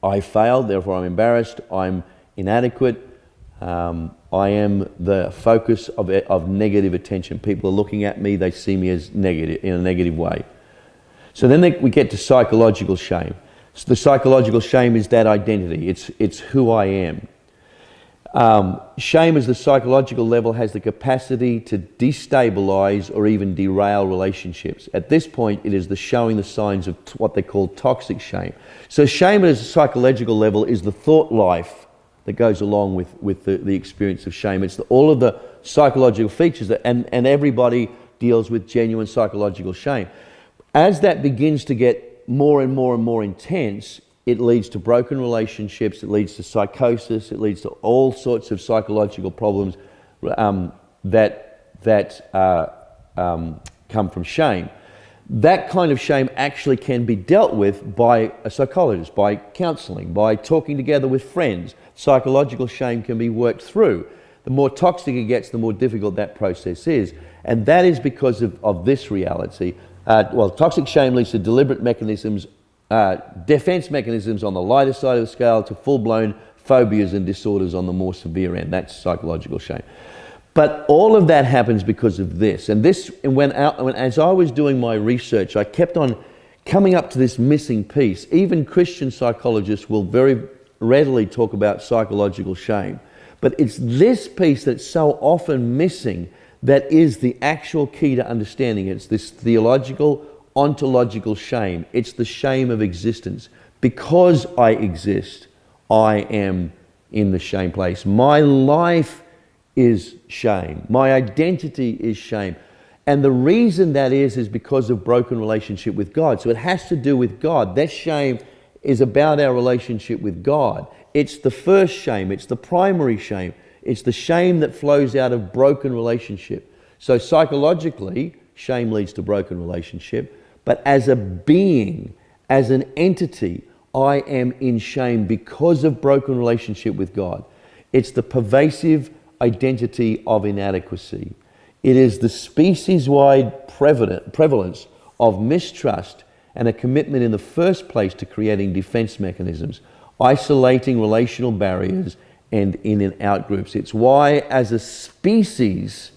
I failed, therefore I'm embarrassed. I'm inadequate. I am the focus of negative attention. People are looking at me, they see me as negative, in a negative way. So then we get to psychological shame. So the psychological shame is that identity. It's who I am. Shame at the psychological level has the capacity to destabilize or even derail relationships. At this point, it is showing the signs of what they call toxic shame. So shame at a psychological level is the thought life that goes along with the experience of shame. It's all of the psychological features, and everybody deals with genuine psychological shame. As that begins to get more and more and more intense, it leads to broken relationships, it leads to psychosis, it leads to all sorts of psychological problems that come from shame. That kind of shame actually can be dealt with by a psychologist, by counselling, by talking together with friends. Psychological shame can be worked through. The more toxic it gets, the more difficult that process is. And that is because of this reality. Toxic shame leads to deliberate mechanisms, defense mechanisms on the lighter side of the scale, to full-blown phobias and disorders on the more severe end. That's psychological shame. But all of that happens because of this. And as I was doing my research, I kept on coming up to this missing piece. Even Christian psychologists will very readily talk about psychological shame. But it's this piece that's so often missing that is the actual key to understanding it. It's this theological, ontological shame. It's the shame of existence. Because I exist, I am in the shame place. My life is shame. My identity is shame. And the reason that is because of broken relationship with God. So it has to do with God. That shame is about our relationship with God. It's the first shame. It's the primary shame. It's the shame that flows out of broken relationship. So psychologically, shame leads to broken relationship. But as a being, as an entity, I am in shame because of broken relationship with God. It's the pervasive identity of inadequacy. It is the species-wide prevalence of mistrust and a commitment in the first place to creating defense mechanisms, isolating relational barriers and in and out groups. It's why, as a species,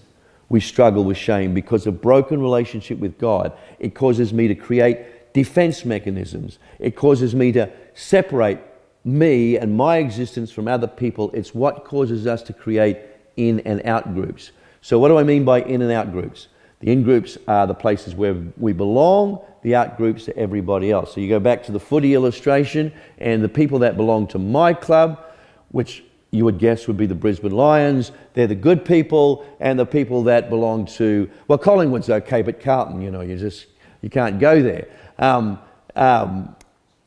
we struggle with shame, because of broken relationship with God. It causes me to create defense mechanisms. It causes me to separate me and my existence from other people. It's what causes us to create in and out groups. So what do I mean by in and out groups? The in groups are the places where we belong, the out groups are everybody else. So you go back to the footy illustration, and the people that belong to my club, which you would guess would be the Brisbane Lions, they're the good people, and the people that belong to, well, Collingwood's okay, but Carlton, you can't go there.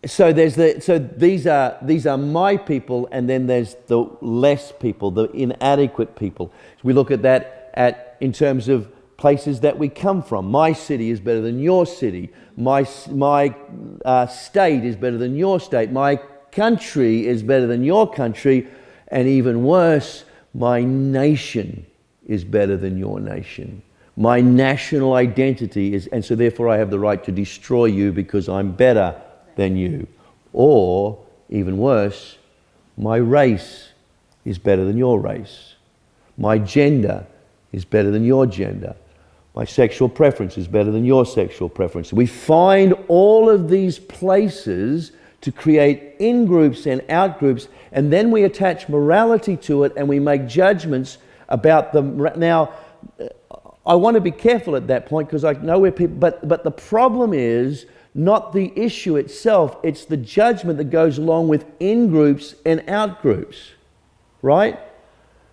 So these are my people, and then there's the less people, the inadequate people. We look at that in terms of places that we come from. My city is better than your city. My state is better than your state. My country is better than your country, and even worse, my nation is better than your nation. My national identity is, and so therefore I have the right to destroy you because I'm better than you. Or, even worse, my race is better than your race. My gender is better than your gender. My sexual preference is better than your sexual preference. We find all of these places to create in-groups and out-groups, and then we attach morality to it and we make judgments about them. Now, I want to be careful at that point because I know where people, but the problem is not the issue itself, it's the judgment that goes along with in-groups and out-groups, right?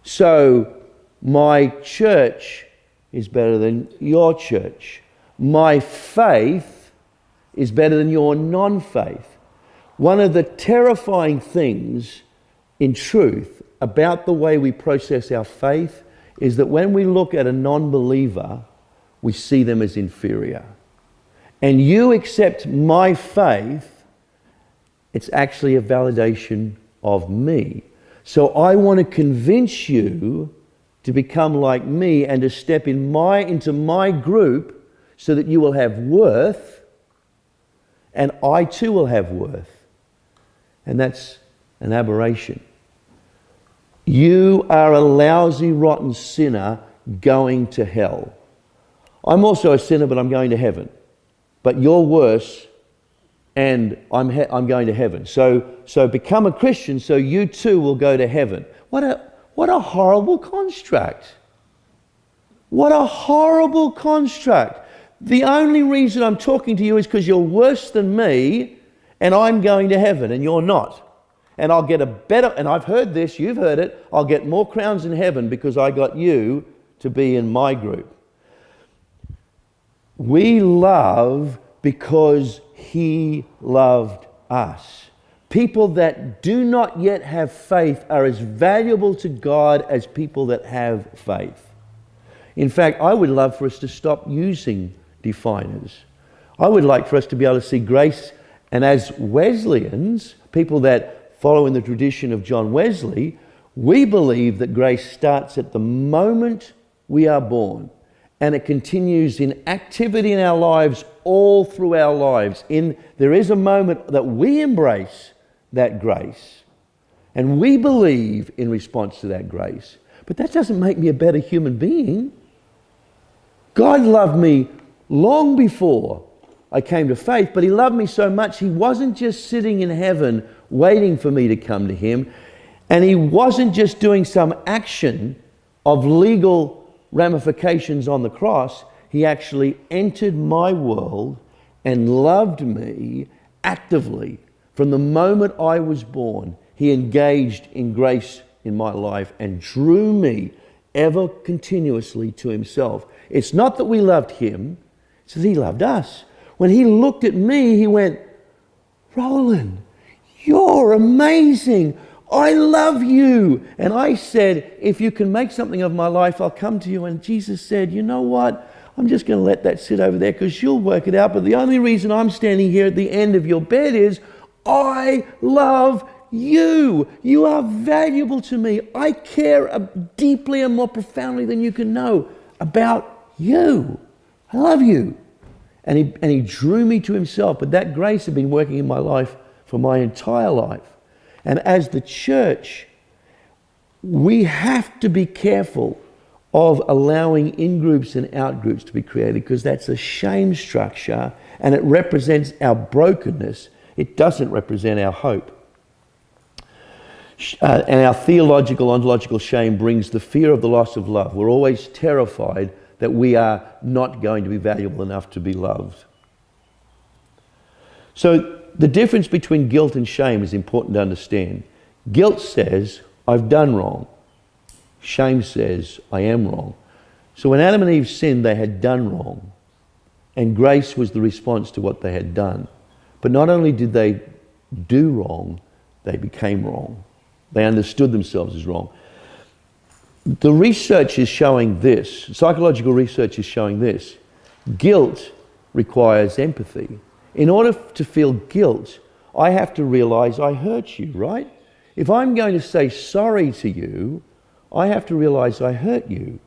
So, my church is better than your church. My faith is better than your non-faith. One of the terrifying things, in truth, about the way we process our faith is that when we look at a non-believer, we see them as inferior. And you accept my faith, it's actually a validation of me. So I want to convince you to become like me and to step into my group so that you will have worth and I too will have worth. And that's an aberration. You are a lousy, rotten sinner going to hell. I'm also a sinner, but I'm going to heaven. But you're worse, and I'm going to heaven. So become a Christian, so you too will go to heaven. What a horrible construct! What a horrible construct! The only reason I'm talking to you is because you're worse than me, and I'm going to heaven, and you're not. And I'll get a better, and I've heard this, you've heard it, I'll get more crowns in heaven because I got you to be in my group. We love because He loved us. People that do not yet have faith are as valuable to God as people that have faith. In fact, I would love for us to stop using definers. I would like for us to be able to see grace, and as Wesleyans, people that follow in the tradition of John Wesley, we believe that grace starts at the moment we are born. And it continues in activity in our lives all through our lives. There is a moment that we embrace that grace. And we believe in response to that grace. But that doesn't make me a better human being. God loved me long before I came to faith, but He loved me so much He wasn't just sitting in heaven waiting for me to come to Him. And He wasn't just doing some action of legal ramifications on the cross. He actually entered my world and loved me actively. From the moment I was born, He engaged in grace in my life and drew me ever continuously to Himself. It's not that we loved Him, it's that He loved us. When He looked at me, He went, "Roland, you're amazing. I love you." And I said, "If you can make something of my life, I'll come to you." And Jesus said, "You know what? I'm just going to let that sit over there because you'll work it out. But the only reason I'm standing here at the end of your bed is I love you. You are valuable to me. I care deeply and more profoundly than you can know about you. I love you." And he drew me to Himself. But that grace had been working in my life for my entire life. And as the church, we have to be careful of allowing in-groups and out-groups to be created because that's a shame structure and it represents our brokenness. It doesn't represent our hope. And our theological, ontological shame brings the fear of the loss of love. We're always terrified that we are not going to be valuable enough to be loved. So the difference between guilt and shame is important to understand. Guilt says, I've done wrong. Shame says, I am wrong. So when Adam and Eve sinned, they had done wrong. And grace was the response to what they had done. But not only did they do wrong, they became wrong. They understood themselves as wrong. The research is showing this, psychological research is showing this. Guilt requires empathy. In order to feel guilt, I have to realize I hurt you, right? If I'm going to say sorry to you, I have to realize I hurt you.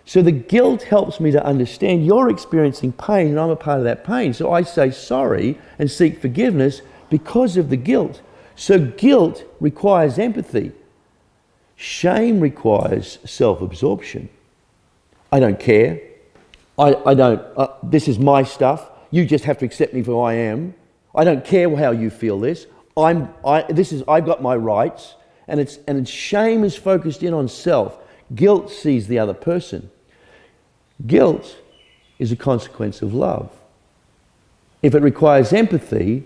So the guilt helps me to understand you're experiencing pain and I'm a part of that pain. So I say sorry and seek forgiveness because of the guilt. So guilt requires empathy. Shame requires self-absorption. I don't care. I don't, this is my stuff. You just have to accept me for who I am. I don't care how you feel this. I've got my rights. And shame is focused in on self. Guilt sees the other person. Guilt is a consequence of love. If it requires empathy,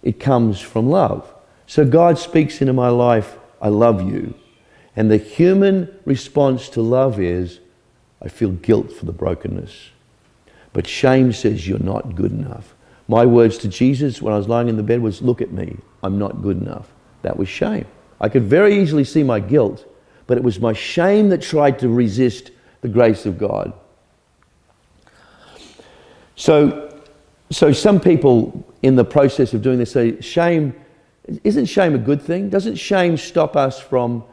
it comes from love. So God speaks into my life, I love you. And the human response to love is, I feel guilt for the brokenness. But shame says you're not good enough. My words to Jesus when I was lying in the bed was, look at me, I'm not good enough. That was shame. I could very easily see my guilt, but it was my shame that tried to resist the grace of God. So some people in the process of doing this say, isn't shame a good thing? Doesn't shame stop us from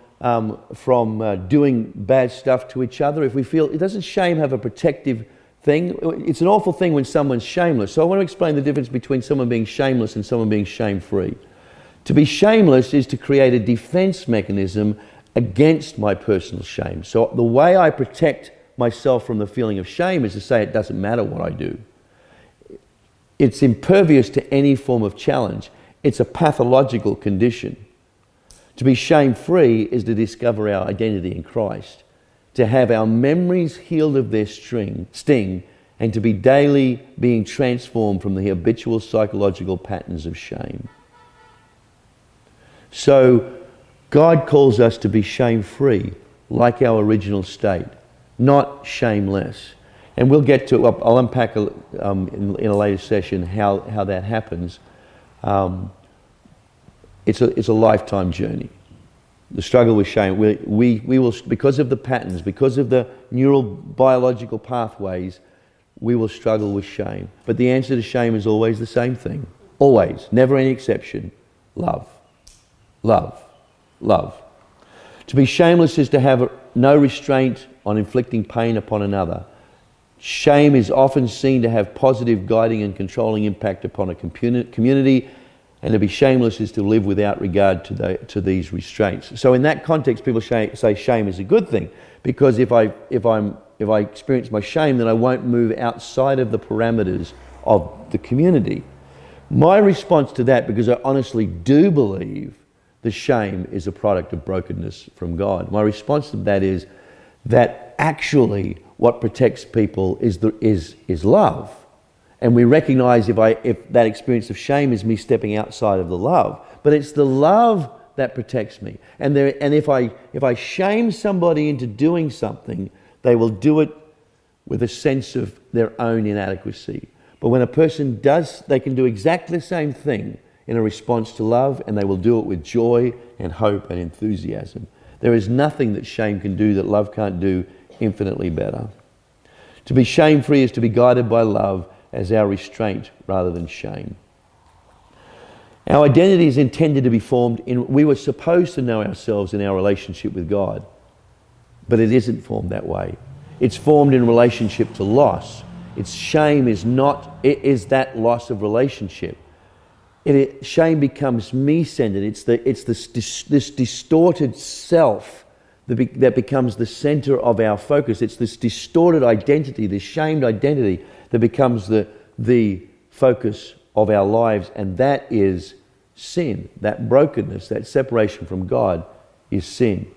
doing bad stuff to each other? If we feel, doesn't shame have a protective thing? It's an awful thing when someone's shameless. So I want to explain the difference between someone being shameless and someone being shame-free. To be shameless is to create a defense mechanism against my personal shame. So the way I protect myself from the feeling of shame is to say it doesn't matter what I do. It's impervious to any form of challenge. It's a pathological condition. To be shame-free is to discover our identity in Christ, to have our memories healed of their sting, and to be daily being transformed from the habitual psychological patterns of shame. So God calls us to be shame-free, like our original state, not shameless. And we'll get to, I'll unpack in a later session how that happens. It's a lifetime journey. The struggle with shame, we will, because of the patterns, because of the neural biological pathways, we will struggle with shame. But the answer to shame is always the same thing. Always, never any exception. Love. Love. Love. To be shameless is to have no restraint on inflicting pain upon another. Shame is often seen to have positive guiding and controlling impact upon a community, and to be shameless is to live without regard to these restraints. So in that context, people say shame is a good thing, because if I experience my shame, then I won't move outside of the parameters of the community. My response to that, because I honestly do believe the shame is a product of brokenness from God, my response to that is that actually what protects people is love. And we recognize if that experience of shame is me stepping outside of the love, but it's the love that protects me. And if I shame somebody into doing something, they will do it with a sense of their own inadequacy. But when a person does, they can do exactly the same thing in a response to love, and they will do it with joy and hope and enthusiasm. There is nothing that shame can do that love can't do infinitely better. To be shame-free is to be guided by love as our restraint rather than shame. Our identity is intended to be formed we were supposed to know ourselves in our relationship with God, but it isn't formed that way. It's formed in relationship to loss. Its shame is that loss of relationship. Shame becomes me-centered. It's this distorted self that becomes the center of our focus. It's this distorted identity, this shamed identity that becomes the focus of our lives, and that is sin. That brokenness, that separation from God is sin.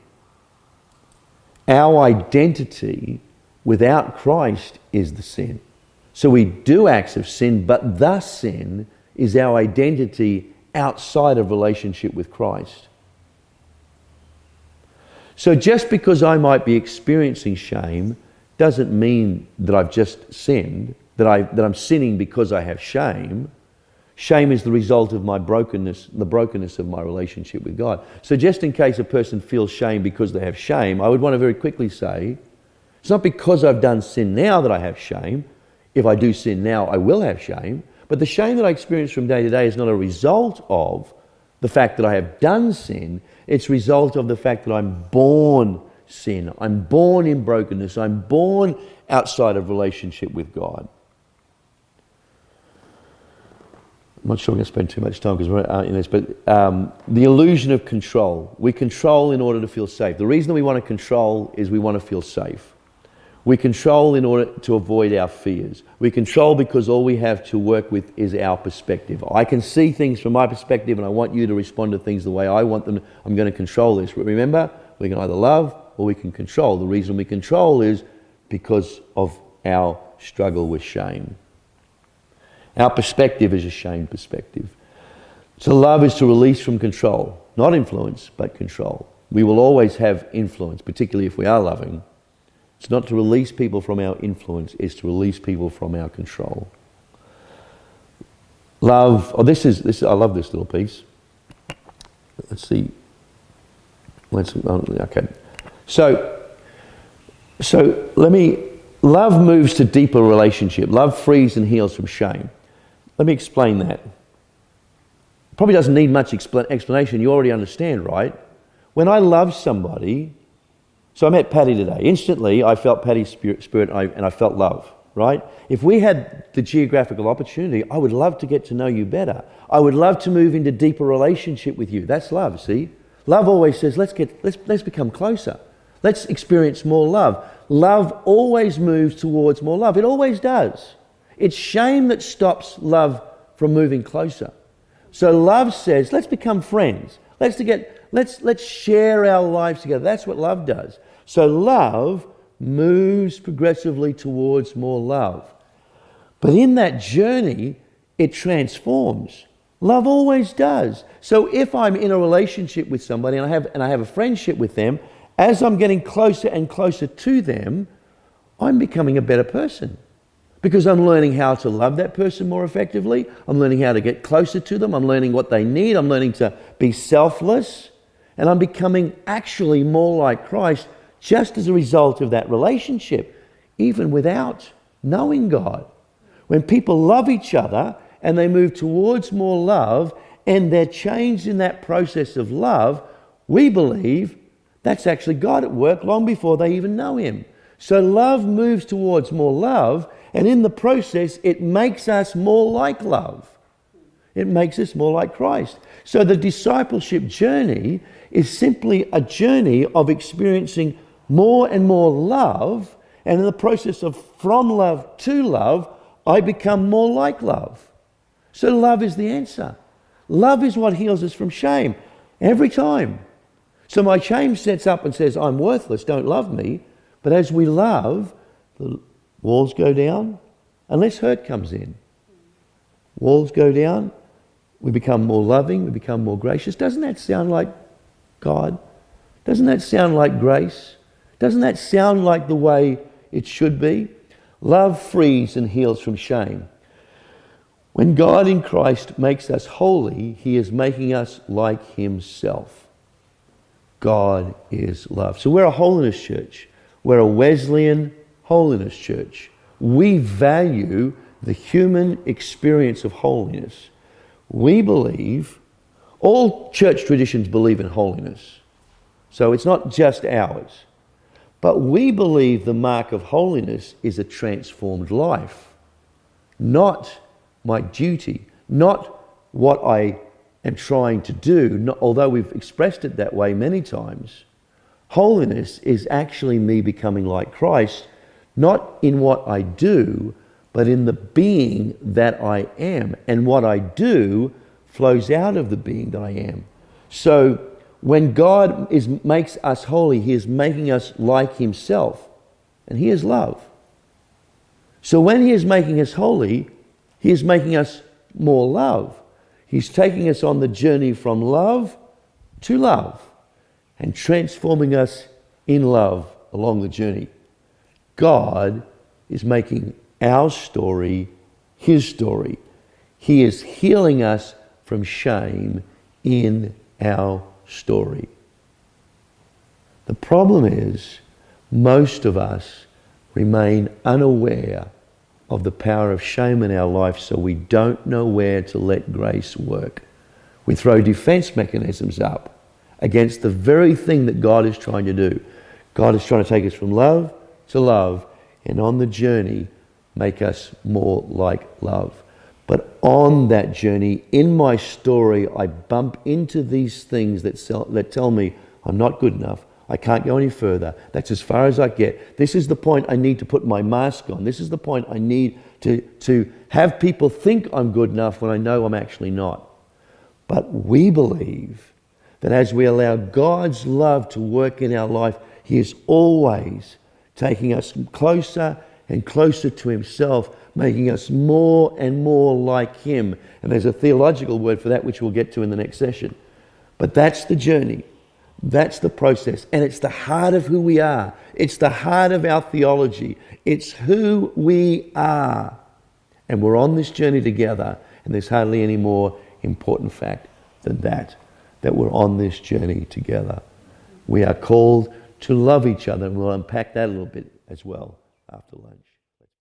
Our identity without Christ is the sin. So we do acts of sin, but the sin is our identity outside of relationship with Christ. So just because I might be experiencing shame doesn't mean that I've just sinned, that I'm sinning because I have shame. Shame is the result of my brokenness, the brokenness of my relationship with God. So just in case a person feels shame because they have shame, I would want to very quickly say, it's not because I've done sin now that I have shame. If I do sin now, I will have shame. But the shame that I experience from day to day is not a result of the fact that I have done sin. It's a result of the fact that I'm born sin. I'm born in brokenness. I'm born outside of relationship with God. I'm not sure I'm going to spend too much time because we're in this, but the illusion of control. We control in order to feel safe. The reason that we want to control is we want to feel safe. We control in order to avoid our fears. We control because all we have to work with is our perspective. I can see things from my perspective and I want you to respond to things the way I want them. I'm going to control this. But remember, we can either love or we can control. The reason we control is because of our struggle with shame. Our perspective is a shame perspective. So love is to release from control, not influence, but control. We will always have influence, particularly if we are loving. It's not to release people from our influence, it's to release people from our control. Love, I love this little piece. Let's see. Okay. Love moves to deeper relationship. Love frees and heals from shame. Let me explain that. Probably doesn't need much explanation. You already understand, right? When I love somebody, so I met Patty today. Instantly, I felt Patty's spirit and I felt love, right? If we had the geographical opportunity, I would love to get to know you better. I would love to move into deeper relationship with you. That's love, see? Love always says, let's become closer. Let's experience more love. Love always moves towards more love. It always does. It's shame that stops love from moving closer. So love says, let's become friends. Let's share our lives together. That's what love does. So love moves progressively towards more love. But in that journey, it transforms. Love always does. So if I'm in a relationship with somebody and I have a friendship with them, as I'm getting closer and closer to them, I'm becoming a better person. Because I'm learning how to love that person more effectively. I'm learning how to get closer to them. I'm learning what they need. I'm learning to be selfless. And I'm becoming actually more like Christ just as a result of that relationship, even without knowing God. When people love each other and they move towards more love and they're changed in that process of love, we believe that's actually God at work long before they even know Him. So love moves towards more love, and in the process, it makes us more like love. It makes us more like Christ. So the discipleship journey is simply a journey of experiencing more and more love, and in the process of from love to love, I become more like love. So love is the answer. Love is what heals us from shame every time. So my shame sets up and says, I'm worthless, don't love me. But as we love, the walls go down, unless hurt comes in. Walls go down, we become more loving, we become more gracious. Doesn't that sound like God? Doesn't that sound like grace? Doesn't that sound like the way it should be? Love frees and heals from shame. When God in Christ makes us holy, He is making us like Himself. God is love. So we're a holiness church. We're a Wesleyan holiness church. We value the human experience of holiness. We believe, all church traditions believe in holiness. So it's not just ours. But we believe the mark of holiness is a transformed life. Not my duty, not what I am trying to do, although we've expressed it that way many times. Holiness is actually me becoming like Christ, not in what I do, but in the being that I am. And what I do flows out of the being that I am. So when God makes us holy, He is making us like Himself. And He is love. So when He is making us holy, He is making us more love. He's taking us on the journey from love to love and transforming us in love along the journey. God is making our story His story. He is healing us from shame in our story. The problem is, most of us remain unaware of the power of shame in our life, so we don't know where to let grace work. We throw defense mechanisms up against the very thing that God is trying to do. God is trying to take us from love to love, and on the journey, make us more like love. But on that journey, in my story, I bump into these things that tell me I'm not good enough. I can't go any further. That's as far as I get. This is the point I need to put my mask on. This is the point I need to have people think I'm good enough when I know I'm actually not. But we believe that as we allow God's love to work in our life, He is always taking us closer and closer to Himself, making us more and more like Him. And there's a theological word for that, which we'll get to in the next session. But that's the journey. That's the process. And it's the heart of who we are. It's the heart of our theology. It's who we are. And we're on this journey together. And there's hardly any more important fact than that we're on this journey together. We are called to love each other. And we'll unpack that a little bit as well after lunch.